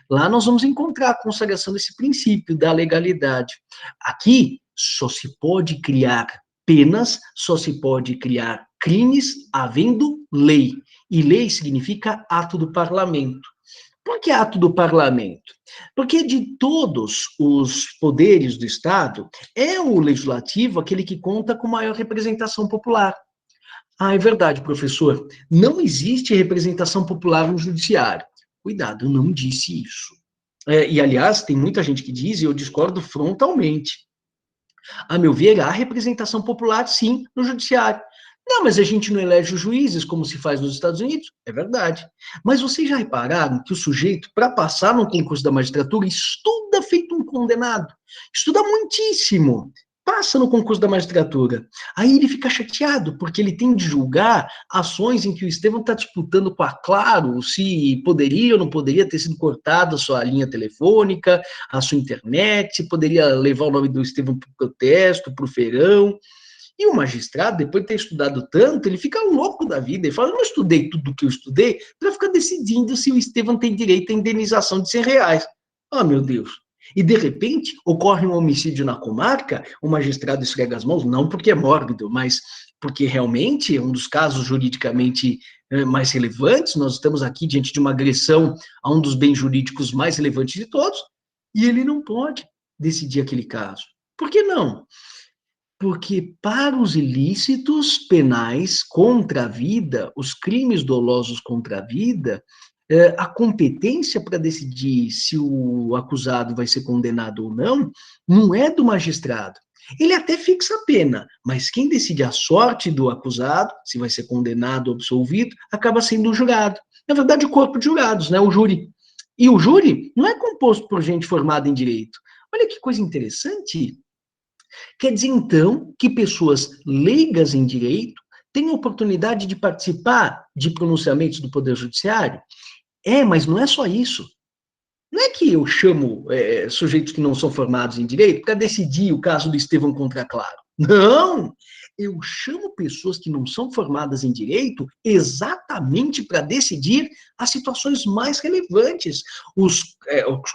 Lá nós vamos encontrar a consagração desse princípio da legalidade. Aqui só se pode criar penas, só se pode criar crimes havendo lei. E lei significa ato do parlamento. Por que ato do parlamento? Porque de todos os poderes do Estado, é o legislativo aquele que conta com maior representação popular. Ah, é verdade, professor. Não existe representação popular no judiciário. Cuidado, eu não disse isso. E, aliás, tem muita gente que diz, e eu discordo frontalmente. A meu ver, há representação popular, sim, no judiciário. Não, mas a gente não elege os juízes, como se faz nos Estados Unidos. É verdade. Mas vocês já repararam que o sujeito, para passar no concurso da magistratura, estuda feito um condenado. Estuda muitíssimo. Passa no concurso da magistratura. Aí ele fica chateado, porque ele tem de julgar ações em que o Estevão está disputando com a Claro se poderia ou não poderia ter sido cortada a sua linha telefônica, a sua internet, se poderia levar o nome do Estevão para o protesto, para o feirão. E o magistrado, depois de ter estudado tanto, ele fica louco da vida. Ele fala, eu não estudei tudo o que eu estudei para ficar decidindo se o Estevão tem direito à indenização de R$100. Ah, meu Deus. E, de repente, ocorre um homicídio na comarca, o magistrado esfrega as mãos, não porque é mórbido, mas porque realmente é um dos casos juridicamente mais relevantes. Nós estamos aqui diante de uma agressão a um dos bens jurídicos mais relevantes de todos, e ele não pode decidir aquele caso. Por que não? Porque para os ilícitos penais contra a vida, os crimes dolosos contra a vida, a competência para decidir se o acusado vai ser condenado ou não, não é do magistrado. Ele até fixa a pena, mas quem decide a sorte do acusado, se vai ser condenado ou absolvido, acaba sendo o jurado. Na verdade, o corpo de jurados, né, o júri. E o júri não é composto por gente formada em direito. Olha que coisa interessante. Quer dizer, então, que pessoas leigas em direito têm a oportunidade de participar de pronunciamentos do Poder Judiciário? Mas não é só isso. Não é que eu chamo sujeitos que não são formados em direito para decidir o caso do Estevão contra a Claro. Não! Eu chamo pessoas que não são formadas em direito exatamente para decidir as situações mais relevantes, os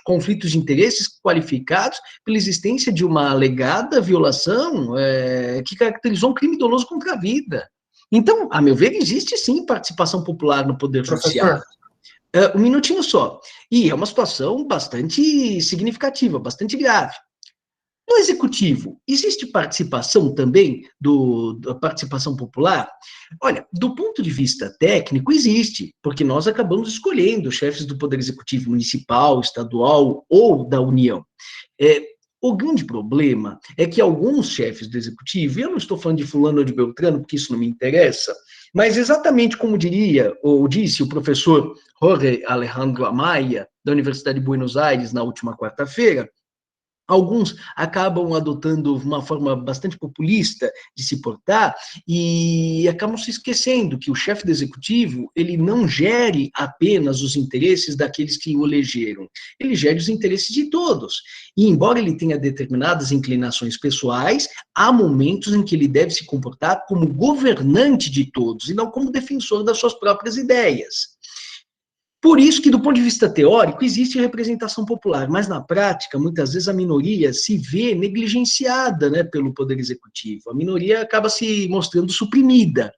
conflitos de interesses qualificados pela existência de uma alegada violação que caracterizou um crime doloso contra a vida. Então, a meu ver, existe sim participação popular no Poder Judiciário. Um minutinho só. E é uma situação bastante significativa, bastante grave. No Executivo, existe participação também da participação popular? Olha, do ponto de vista técnico, existe, porque nós acabamos escolhendo chefes do Poder Executivo municipal, estadual ou da União. O grande problema é que alguns chefes do Executivo, e eu não estou falando de fulano ou de Beltrano, porque isso não me interessa, mas exatamente como diria, ou disse o professor Jorge Alejandro Amaya, da Universidade de Buenos Aires, na última quarta-feira, Alguns acabam adotando uma forma bastante populista de se portar e acabam se esquecendo que o chefe do executivo, ele não gere apenas os interesses daqueles que o elegeram, ele gere os interesses de todos. E embora ele tenha determinadas inclinações pessoais, há momentos em que ele deve se comportar como governante de todos e não como defensor das suas próprias ideias. Por isso que, do ponto de vista teórico, existe representação popular, mas na prática, muitas vezes a minoria se vê negligenciada, né, pelo Poder Executivo. A minoria acaba se mostrando suprimida.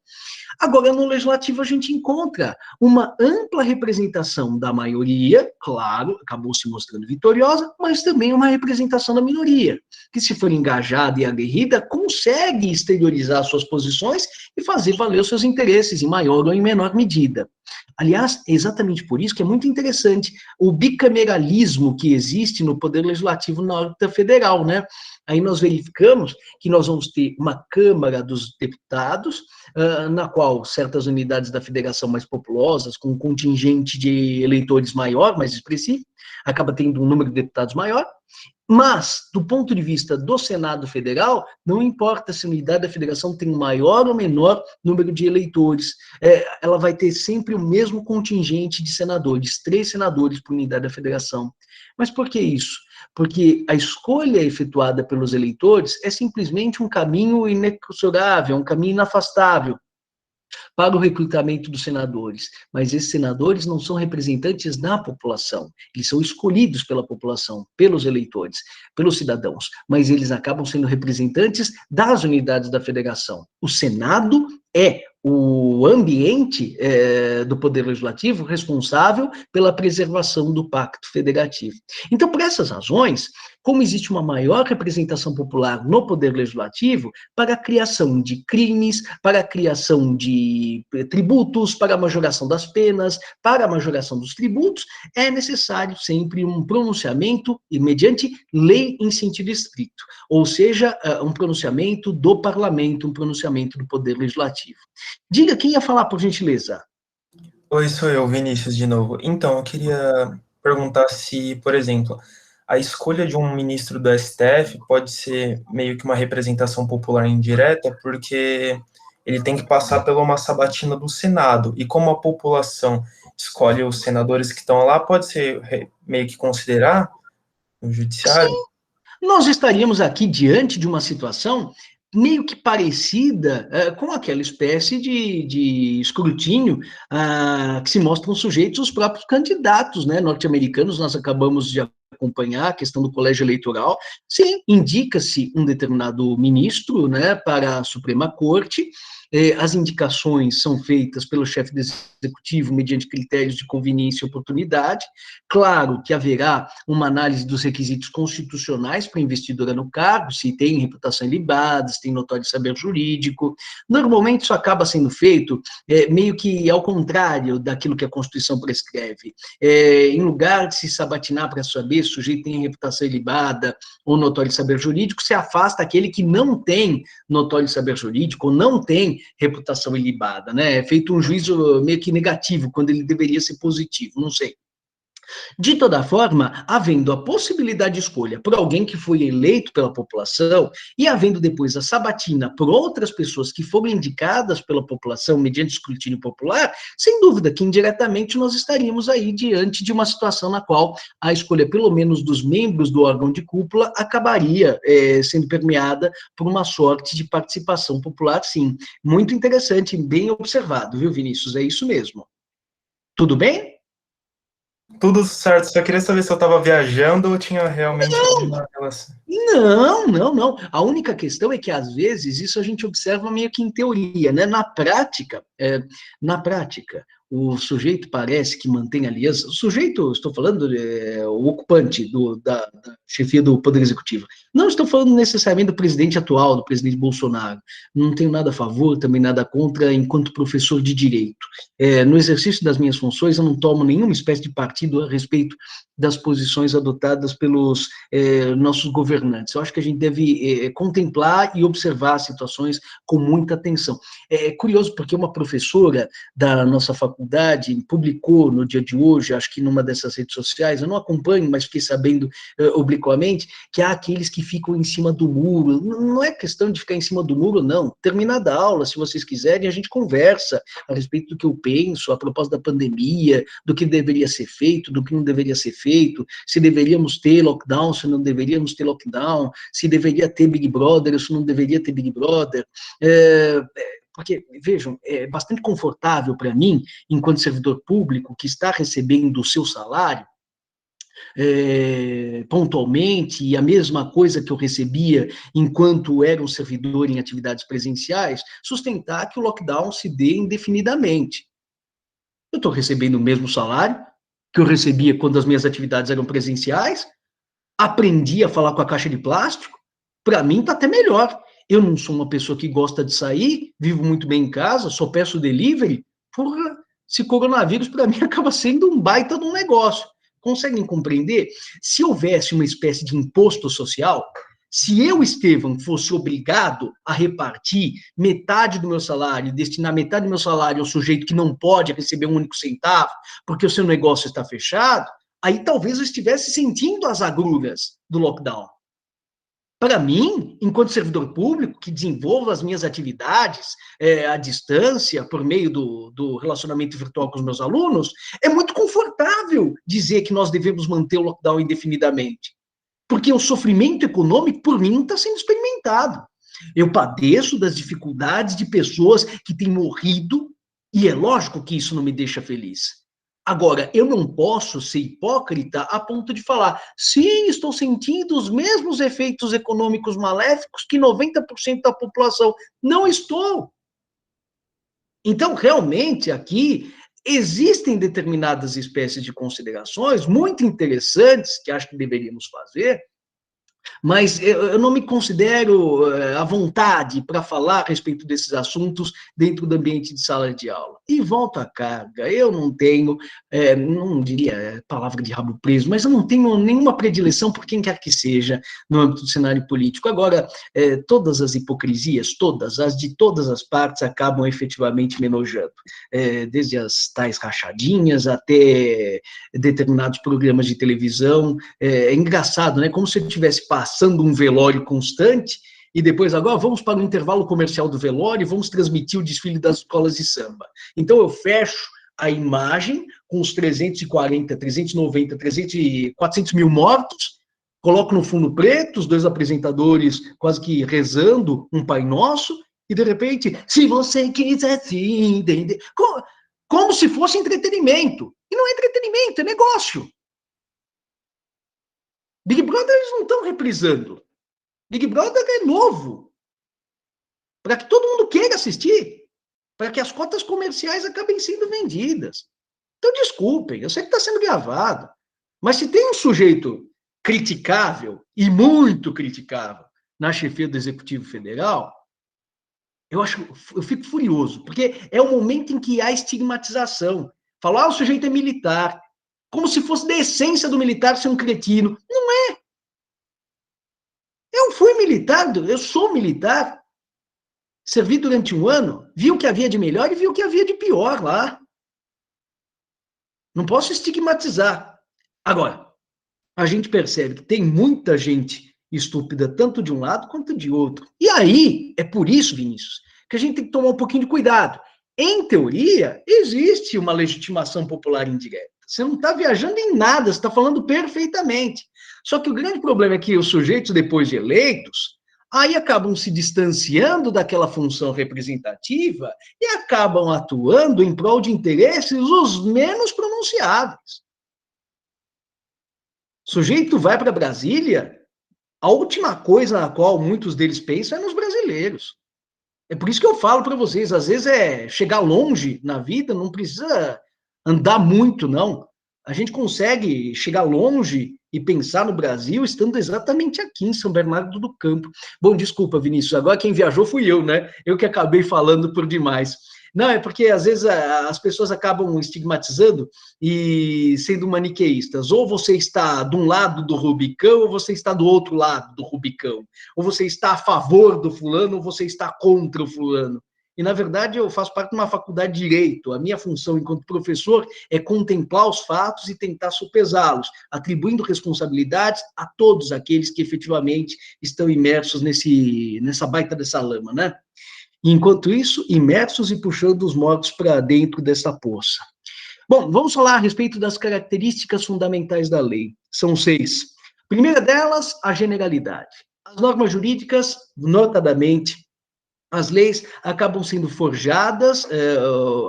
Agora, no Legislativo, a gente encontra uma ampla representação da maioria, claro, acabou se mostrando vitoriosa, mas também uma representação da minoria, que, se for engajada e aguerrida, consegue exteriorizar suas posições e fazer valer os seus interesses, em maior ou em menor medida. Aliás, é exatamente por isso que é muito interessante o bicameralismo que existe no Poder Legislativo na órbita federal, né? Aí nós verificamos que nós vamos ter uma Câmara dos Deputados, na qual certas unidades da federação mais populosas, com um contingente de eleitores maior, mais expressivo, acaba tendo um número de deputados maior, mas, do ponto de vista do Senado Federal, não importa se a unidade da federação tem maior ou menor número de eleitores, ela vai ter sempre o mesmo contingente de senadores, 3 senadores por unidade da federação. Mas por que isso? Porque a escolha efetuada pelos eleitores é simplesmente um caminho inexorável, um caminho inafastável para o recrutamento dos senadores, mas esses senadores não são representantes da população, eles são escolhidos pela população, pelos eleitores, pelos cidadãos, mas eles acabam sendo representantes das unidades da federação. O Senado é o ambiente do Poder Legislativo responsável pela preservação do Pacto Federativo. Então, por essas razões, como existe uma maior representação popular no Poder Legislativo, para a criação de crimes, para a criação de tributos, para a majoração das penas, para a majoração dos tributos, é necessário sempre um pronunciamento, e mediante lei em sentido estrito, ou seja, um pronunciamento do Parlamento, um pronunciamento do Poder Legislativo. Diga, quem ia falar, por gentileza? Oi, sou eu, Vinícius, de novo. Então, eu queria perguntar se, por exemplo, a escolha de um ministro do STF pode ser meio que uma representação popular indireta, porque ele tem que passar pela uma sabatina do Senado, e como a população escolhe os senadores que estão lá, pode ser meio que considerar no judiciário? Sim. Nós estaríamos aqui diante de uma situação meio que parecida com aquela espécie de escrutínio que se mostram sujeitos os próprios candidatos, né, norte-americanos. Nós acabamos de acompanhar a questão do colégio eleitoral. Sim, indica-se um determinado ministro, né, para a Suprema Corte. As indicações são feitas pelo chefe do executivo mediante critérios de conveniência e oportunidade. Claro que haverá uma análise dos requisitos constitucionais para a investidura no cargo, se tem reputação ilibada, se tem notório saber jurídico. Normalmente isso acaba sendo feito meio que ao contrário daquilo que a Constituição prescreve. Em lugar de se sabatinar para saber se o sujeito tem reputação ilibada ou notório saber jurídico, se afasta aquele que não tem notório saber jurídico ou não tem reputação ilibada, né? É feito um juízo meio que negativo, quando ele deveria ser positivo, não sei. De toda forma, havendo a possibilidade de escolha por alguém que foi eleito pela população e havendo depois a sabatina por outras pessoas que foram indicadas pela população mediante escrutínio popular, sem dúvida que indiretamente nós estaríamos aí diante de uma situação na qual a escolha, pelo menos dos membros do órgão de cúpula, acabaria sendo permeada por uma sorte de participação popular, sim. Muito interessante, bem observado, viu, Vinícius? É isso mesmo. Tudo bem? Tudo certo, só queria saber se eu estava viajando ou tinha realmente alguma relação. Não. A única questão é que, às vezes, isso a gente observa meio que em teoria, né? Na prática, o sujeito parece que mantém aliança. O sujeito, estou falando, o ocupante da chefia do Poder Executivo, Não estou falando necessariamente do presidente atual, do presidente Bolsonaro. Não tenho nada a favor, também nada contra, enquanto professor de direito. No exercício das minhas funções, eu não tomo nenhuma espécie de partido a respeito das posições adotadas pelos nossos governantes. Eu acho que a gente deve contemplar e observar situações com muita atenção. É curioso, porque uma professora da nossa faculdade publicou no dia de hoje, acho que numa dessas redes sociais, eu não acompanho, mas fiquei sabendo obliquamente, que há aqueles que ficam em cima do muro. Não é questão de ficar em cima do muro, não. Terminada a aula, se vocês quiserem, a gente conversa a respeito do que eu penso, a propósito da pandemia, do que deveria ser feito, do que não deveria ser feito, se deveríamos ter lockdown, se não deveríamos ter lockdown, se deveria ter Big Brother, se não deveria ter Big Brother. Porque, vejam, é bastante confortável para mim, enquanto servidor público, que está recebendo o seu salário, pontualmente, e a mesma coisa que eu recebia enquanto era um servidor em atividades presenciais, sustentar que o lockdown se dê indefinidamente. Eu estou recebendo o mesmo salário que eu recebia quando as minhas atividades eram presenciais, aprendi a falar com a caixa de plástico, para mim está até melhor. Eu não sou uma pessoa que gosta de sair, vivo muito bem em casa, só peço delivery. Porra, esse coronavírus para mim acaba sendo um baita de um negócio. Conseguem compreender? Se houvesse uma espécie de imposto social, se eu, Estevão, fosse obrigado a repartir metade do meu salário, destinar metade do meu salário ao sujeito que não pode receber um único centavo, porque o seu negócio está fechado, aí talvez eu estivesse sentindo as agruras do lockdown. Para mim, enquanto servidor público, que desenvolvo as minhas atividades à distância, por meio do relacionamento virtual com os meus alunos, é muito confortável dizer que nós devemos manter o lockdown indefinidamente. Porque o sofrimento econômico, por mim, não está sendo experimentado. Eu padeço das dificuldades de pessoas que têm morrido, e é lógico que isso não me deixa feliz. Agora, eu não posso ser hipócrita a ponto de falar, sim, estou sentindo os mesmos efeitos econômicos maléficos que 90% da população. Não estou. Então, realmente, aqui, existem determinadas espécies de considerações muito interessantes que acho que deveríamos fazer, mas eu não me considero à vontade para falar a respeito desses assuntos dentro do ambiente de sala de aula. E volto à carga, eu não tenho, não diria palavra de rabo preso, mas eu não tenho nenhuma predileção por quem quer que seja no âmbito do cenário político. Agora, todas as hipocrisias, todas, as de todas as partes, acabam efetivamente me enojando. Desde as tais rachadinhas até determinados programas de televisão. É engraçado, né? Como se eu estivesse passando um velório constante, e depois agora vamos para o intervalo comercial do velório e vamos transmitir o desfile das escolas de samba. Então eu fecho a imagem com os 340, 390, 400 mil mortos, coloco no fundo preto os dois apresentadores quase que rezando um Pai Nosso, e de repente, se você quiser se entender, como se fosse entretenimento. E não é entretenimento, é negócio. Big Brother eles não estão reprisando. Big Brother é novo. Para que todo mundo queira assistir. Para que as cotas comerciais acabem sendo vendidas. Então, desculpem, eu sei que está sendo gravado. Mas se tem um sujeito criticável, e muito criticável, na chefia do Executivo Federal, eu fico furioso, porque é o momento em que há estigmatização. Falar, o sujeito é militar, como se fosse da essência do militar ser um cretino. Não é. Eu fui militar, eu sou militar, servi durante um ano, vi o que havia de melhor e vi o que havia de pior lá. Não posso estigmatizar. Agora, a gente percebe que tem muita gente estúpida, tanto de um lado quanto de outro. E aí, é por isso, Vinícius, que a gente tem que tomar um pouquinho de cuidado. Em teoria, existe uma legitimação popular indireta. Você não está viajando em nada, você está falando perfeitamente. Só que o grande problema é que os sujeitos, depois de eleitos, aí acabam se distanciando daquela função representativa e acabam atuando em prol de interesses os menos pronunciáveis. O sujeito vai para Brasília, a última coisa na qual muitos deles pensam é nos brasileiros. É por isso que eu falo para vocês, às vezes chegar longe na vida, não precisa andar muito, não. A gente consegue chegar longe e pensar no Brasil estando exatamente aqui em São Bernardo do Campo. Bom, desculpa, Vinícius, agora quem viajou fui eu, né? Eu que acabei falando por demais. Não, é porque às vezes as pessoas acabam estigmatizando e sendo maniqueístas. Ou você está de um lado do Rubicão, ou você está do outro lado do Rubicão. Ou você está a favor do fulano, ou você está contra o fulano. E, na verdade, eu faço parte de uma faculdade de Direito. A minha função enquanto professor é contemplar os fatos e tentar sopesá-los, atribuindo responsabilidades a todos aqueles que efetivamente estão imersos nessa baita dessa lama, né? Enquanto isso, imersos e puxando os mortos para dentro dessa poça. Bom, vamos falar a respeito das características fundamentais da lei. São 6. A primeira delas, a generalidade. As normas jurídicas, notadamente, as leis acabam sendo forjadas,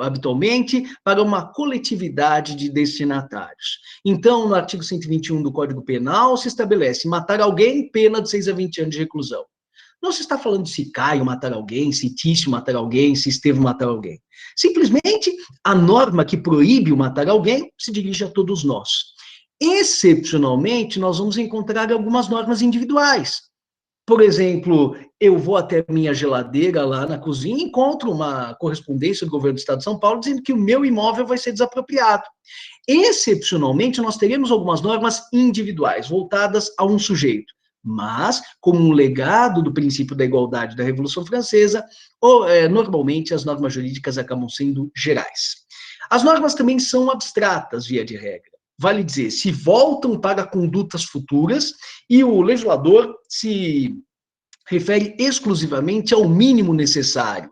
habitualmente, para uma coletividade de destinatários. Então, no artigo 121 do Código Penal, se estabelece matar alguém, pena de 6 a 20 anos de reclusão. Não se está falando se Caio matar alguém, se Tício matar alguém, se Estevão matar alguém. Simplesmente, a norma que proíbe o matar alguém se dirige a todos nós. Excepcionalmente, nós vamos encontrar algumas normas individuais. Por exemplo, eu vou até minha geladeira lá na cozinha e encontro uma correspondência do governo do Estado de São Paulo dizendo que o meu imóvel vai ser desapropriado. Excepcionalmente, nós teremos algumas normas individuais, voltadas a um sujeito. Mas, como um legado do princípio da igualdade da Revolução Francesa, normalmente as normas jurídicas acabam sendo gerais. As normas também são abstratas, via de regra. Vale dizer, se voltam para condutas futuras e o legislador se refere exclusivamente ao mínimo necessário.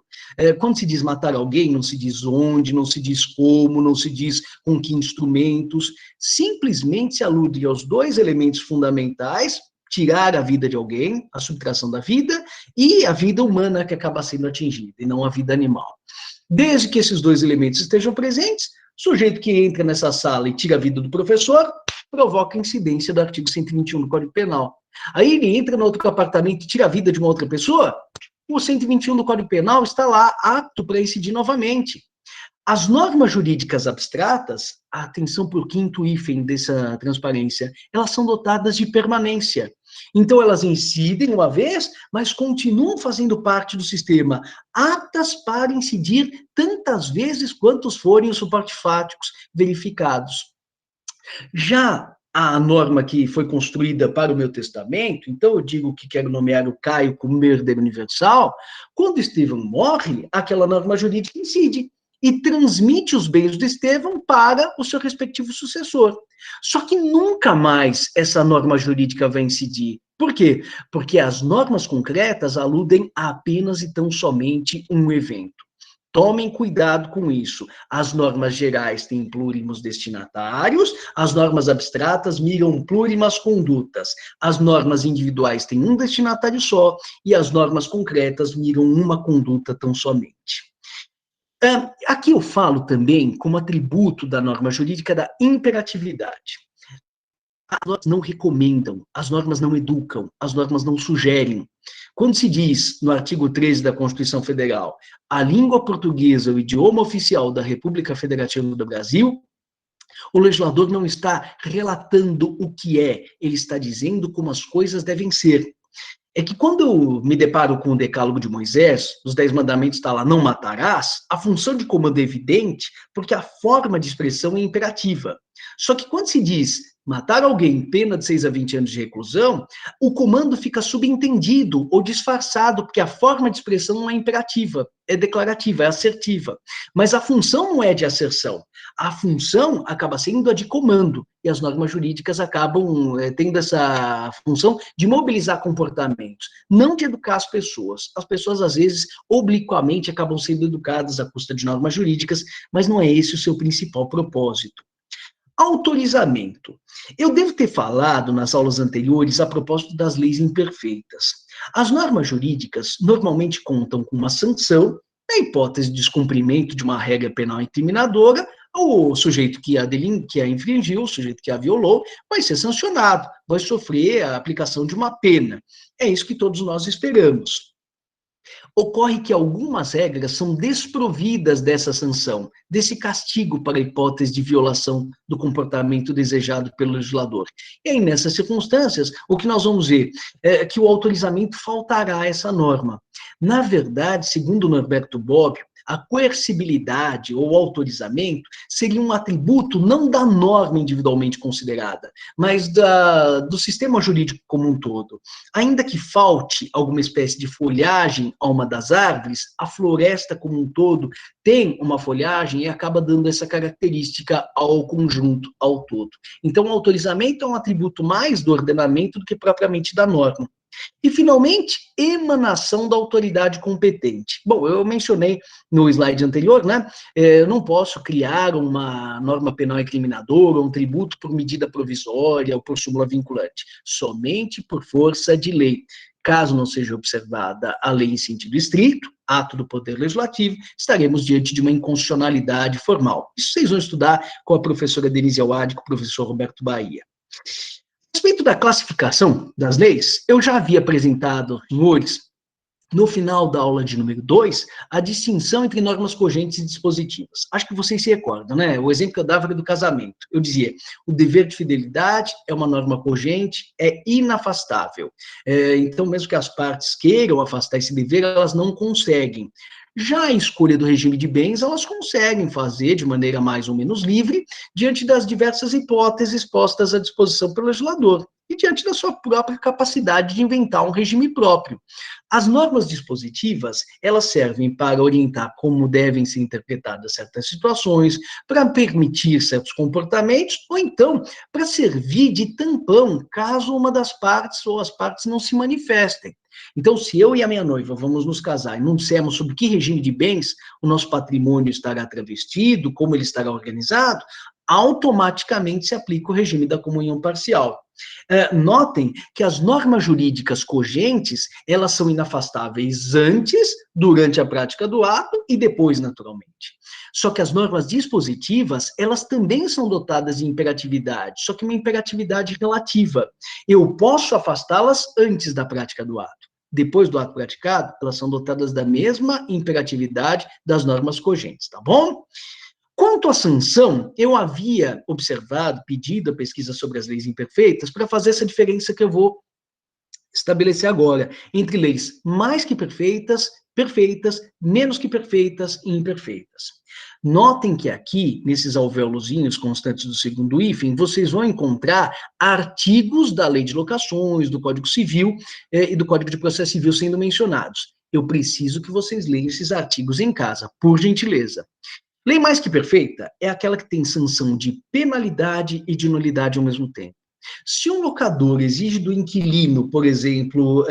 Quando se diz matar alguém, não se diz onde, não se diz como, não se diz com que instrumentos, simplesmente se alude aos 2 elementos fundamentais: tirar a vida de alguém, a subtração da vida, e a vida humana que acaba sendo atingida, e não a vida animal. Desde que esses 2 elementos estejam presentes, o sujeito que entra nessa sala e tira a vida do professor, provoca incidência do artigo 121 do Código Penal. Aí ele entra no outro apartamento e tira a vida de uma outra pessoa, o 121 do Código Penal está lá, apto para incidir novamente. As normas jurídicas abstratas, atenção para o 5º hífen dessa transparência, elas são dotadas de permanência. Então, elas incidem uma vez, mas continuam fazendo parte do sistema, aptas para incidir tantas vezes quantos forem os suportes fáticos verificados. Já a norma que foi construída para o meu testamento, então eu digo que quero nomear o Caio como herdeiro universal, quando Estevão morre, aquela norma jurídica incide e transmite os bens do Estevão para o seu respectivo sucessor. Só que nunca mais essa norma jurídica vai incidir. Por quê? Porque as normas concretas aludem a apenas e tão somente um evento. Tomem cuidado com isso. As normas gerais têm plúrimos destinatários, as normas abstratas miram plúrimas condutas, as normas individuais têm um destinatário só, e as normas concretas miram uma conduta tão somente. Aqui eu falo também, como atributo da norma jurídica, da imperatividade. As normas não recomendam, as normas não educam, as normas não sugerem. Quando se diz, no artigo 13 da Constituição Federal, a língua portuguesa é o idioma oficial da República Federativa do Brasil, o legislador não está relatando o que é, ele está dizendo como as coisas devem ser. É que quando eu me deparo com o Decálogo de Moisés, os 10 mandamentos está lá, não matarás, a função de comando é evidente, porque a forma de expressão é imperativa. Só que quando se diz matar alguém, pena de 6 a 20 anos de reclusão, o comando fica subentendido ou disfarçado, porque a forma de expressão não é imperativa, é declarativa, é assertiva. Mas a função não é de asserção, a função acaba sendo a de comando, e as normas jurídicas acabam tendo essa função de mobilizar comportamentos, não de educar as pessoas. As pessoas, às vezes, obliquamente acabam sendo educadas à custa de normas jurídicas, mas não é esse o seu principal propósito. Autorizamento. Eu devo ter falado nas aulas anteriores a propósito das leis imperfeitas. As normas jurídicas normalmente contam com uma sanção, na hipótese de descumprimento de uma regra penal incriminadora, o sujeito que a infringiu, o sujeito que a violou, vai ser sancionado, vai sofrer a aplicação de uma pena. É isso que todos nós esperamos. ocorre que algumas regras são desprovidas dessa sanção, desse castigo para a hipótese de violação do comportamento desejado pelo legislador. E aí, nessas circunstâncias, o que nós vamos ver é que o autorizamento faltará a essa norma. Na verdade, segundo Norberto Bobbio, a coercibilidade ou autorizamento seria um atributo não da norma individualmente considerada, mas do sistema jurídico como um todo. Ainda que falte alguma espécie de folhagem a uma das árvores, a floresta como um todo tem uma folhagem e acaba dando essa característica ao conjunto, ao todo. Então, o autorizamento é um atributo mais do ordenamento do que propriamente da norma. E, finalmente, emanação da autoridade competente. Bom, eu mencionei no slide anterior, né? Eu não posso criar uma norma penal incriminadora, um tributo por medida provisória ou por súmula vinculante, somente por força de lei. Caso não seja observada a lei em sentido estrito, ato do Poder Legislativo, estaremos diante de uma inconstitucionalidade formal. Isso vocês vão estudar com a professora Denise Awad e com o professor Roberto Bahia. A respeito da classificação das leis, eu já havia apresentado, senhores, no final da aula de número 2, a distinção entre normas cogentes e dispositivas. Acho que vocês se recordam, né? O exemplo que eu dava era do casamento. Eu dizia, o dever de fidelidade é uma norma cogente, é inafastável. Então, mesmo que as partes queiram afastar esse dever, elas não conseguem. Já a escolha do regime de bens, elas conseguem fazer de maneira mais ou menos livre, diante das diversas hipóteses postas à disposição pelo legislador, e diante da sua própria capacidade de inventar um regime próprio. As normas dispositivas, elas servem para orientar como devem ser interpretadas certas situações, para permitir certos comportamentos, ou então para servir de tampão, caso uma das partes ou as partes não se manifestem. Então, se eu e a minha noiva vamos nos casar e não dissermos sobre que regime de bens o nosso patrimônio estará travestido, como ele estará organizado, automaticamente se aplica o regime da comunhão parcial. Notem que as normas jurídicas cogentes, elas são inafastáveis antes, durante a prática do ato e depois, naturalmente. Só que as normas dispositivas, elas também são dotadas de imperatividade, só que uma imperatividade relativa. Eu posso afastá-las antes da prática do ato. Depois do ato praticado, elas são dotadas da mesma imperatividade das normas cogentes, tá bom? Quanto à sanção, eu havia observado, pedido a pesquisa sobre as leis imperfeitas para fazer essa diferença que eu vou estabelecer agora, entre leis mais que perfeitas, perfeitas, menos que perfeitas e imperfeitas. Notem que aqui, nesses alvéolozinhos constantes do segundo hífen, vocês vão encontrar artigos da Lei de Locações, do Código Civil e do Código de Processo Civil sendo mencionados. Eu preciso que vocês leiam esses artigos em casa, por gentileza. Lei mais que perfeita é aquela que tem sanção de penalidade e de nulidade ao mesmo tempo. Se um locador exige do inquilino, por exemplo,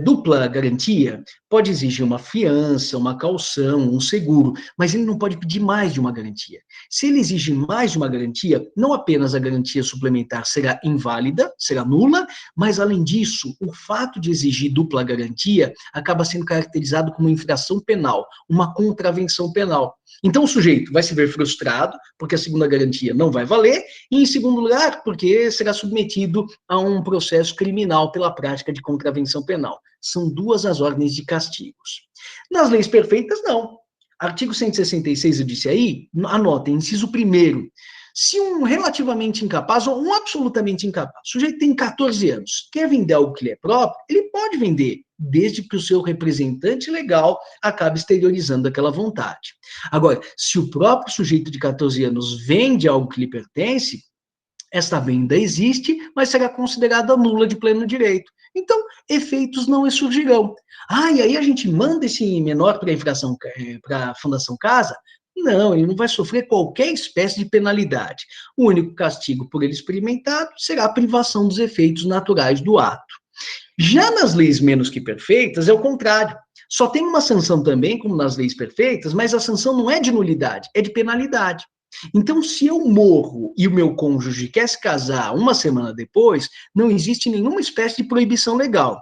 dupla garantia, pode exigir uma fiança, uma caução, um seguro, mas ele não pode pedir mais de uma garantia. Se ele exige mais de uma garantia, não apenas a garantia suplementar será inválida, será nula, mas, além disso, o fato de exigir dupla garantia acaba sendo caracterizado como infração penal, uma contravenção penal. Então, o sujeito vai se ver frustrado, porque a segunda garantia não vai valer, e, em segundo lugar, porque será submetido a um processo criminal pela prática de contravenção penal. São duas as ordens de castigos. Nas leis perfeitas, não. Artigo 166, eu disse aí, anotem, inciso 1º. Se um relativamente incapaz ou um absolutamente incapaz, o sujeito tem 14 anos, quer vender algo que lhe é próprio, ele pode vender, desde que o seu representante legal acabe exteriorizando aquela vontade. Agora, se o próprio sujeito de 14 anos vende algo que lhe pertence, esta venda existe, mas será considerada nula de pleno direito. Então, efeitos não surgirão. E aí a gente manda esse menor para a infração, para a Fundação Casa? Não, ele não vai sofrer qualquer espécie de penalidade. O único castigo por ele experimentado será a privação dos efeitos naturais do ato. Já nas leis menos que perfeitas, é o contrário. Só tem uma sanção também, como nas leis perfeitas, mas a sanção não é de nulidade, é de penalidade. Então, se eu morro e o meu cônjuge quer se casar uma semana depois, não existe nenhuma espécie de proibição legal.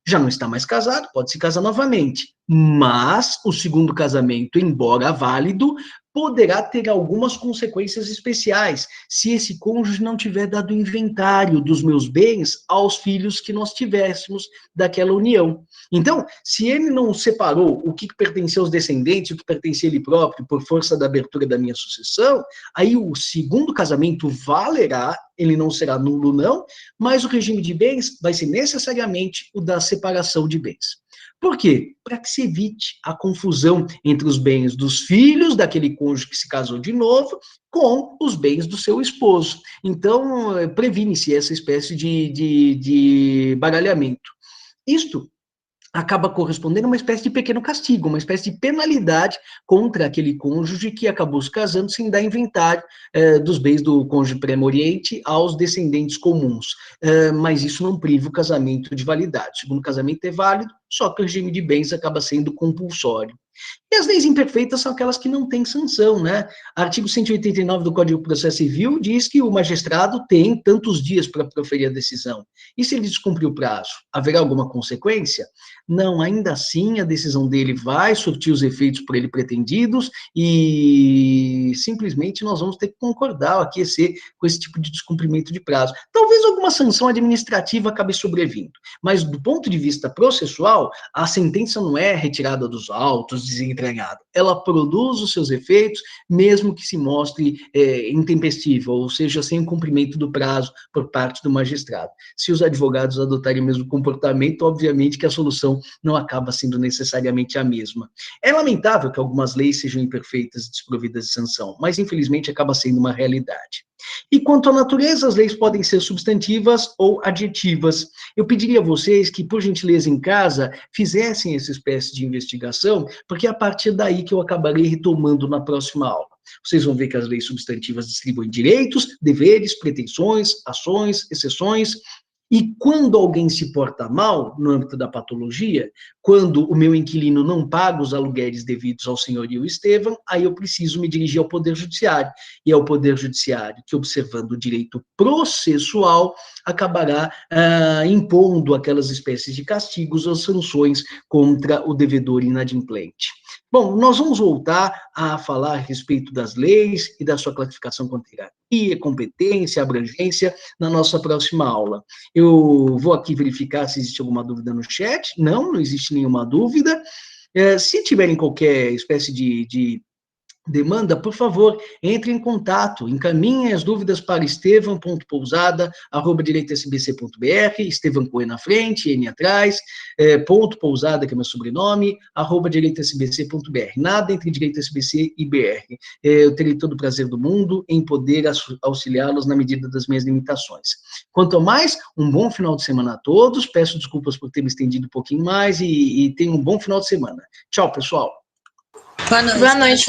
Já não está mais casado, pode se casar novamente. Mas o segundo casamento, embora válido, poderá ter algumas consequências especiais, se esse cônjuge não tiver dado inventário dos meus bens aos filhos que nós tivéssemos daquela união. Então, se ele não separou o que pertencia aos descendentes, o que pertencia a ele próprio, por força da abertura da minha sucessão, aí o segundo casamento valerá, ele não será nulo não, mas o regime de bens vai ser necessariamente o da separação de bens. Por quê? Para que se evite a confusão entre os bens dos filhos daquele cônjuge que se casou de novo com os bens do seu esposo. Então, previne-se essa espécie de baralhamento. Isto acaba correspondendo a uma espécie de pequeno castigo, uma espécie de penalidade contra aquele cônjuge que acabou se casando sem dar inventário dos bens do cônjuge premoriente aos descendentes comuns. Mas isso não priva o casamento de validade. O segundo casamento é válido, só que o regime de bens acaba sendo compulsório. E as leis imperfeitas são aquelas que não têm sanção, né? Artigo 189 do Código de Processo Civil diz que o magistrado tem tantos dias para proferir a decisão. E se ele descumprir o prazo, haverá alguma consequência? Não, ainda assim a decisão dele vai surtir os efeitos por ele pretendidos e simplesmente nós vamos ter que concordar, aquecer com esse tipo de descumprimento de prazo. Talvez alguma sanção administrativa acabe sobrevindo, mas do ponto de vista processual, a sentença não é retirada dos autos, desentregada. Ela produz os seus efeitos, mesmo que se mostre intempestiva, ou seja, sem o cumprimento do prazo por parte do magistrado. Se os advogados adotarem o mesmo comportamento, obviamente que a solução não acaba sendo necessariamente a mesma. É lamentável que algumas leis sejam imperfeitas e desprovidas de sanção, mas infelizmente acaba sendo uma realidade. E quanto à natureza, as leis podem ser substantivas ou adjetivas. Eu pediria a vocês que, por gentileza, em casa, fizessem essa espécie de investigação, porque é a partir daí que eu acabarei retomando na próxima aula. Vocês vão ver que as leis substantivas distribuem direitos, deveres, pretensões, ações, exceções. E quando alguém se porta mal, no âmbito da patologia, quando o meu inquilino não paga os aluguéis devidos ao senhorio Estevam, aí eu preciso me dirigir ao Poder Judiciário. E é o Poder Judiciário que, observando o direito processual, acabará impondo aquelas espécies de castigos ou sanções contra o devedor inadimplente. Bom, nós vamos voltar a falar a respeito das leis e da sua classificação quanto a hierarquia, competência, abrangência, na nossa próxima aula. Eu vou aqui verificar se existe alguma dúvida no chat. Não existe nenhuma dúvida. Se tiverem qualquer espécie de demanda, por favor, entre em contato, encaminhem as dúvidas para estevam.pousada@direitosbc.br, Estevam com E na frente, N atrás, ponto Pousada, que é meu sobrenome, @direitosbc.br. Nada entre Direito SBC e BR. Eu terei todo o prazer do mundo em poder auxiliá-los na medida das minhas limitações. Quanto a mais, um bom final de semana a todos, peço desculpas por ter me estendido um pouquinho mais e tenham um bom final de semana. Tchau, pessoal. Boa noite. Boa noite.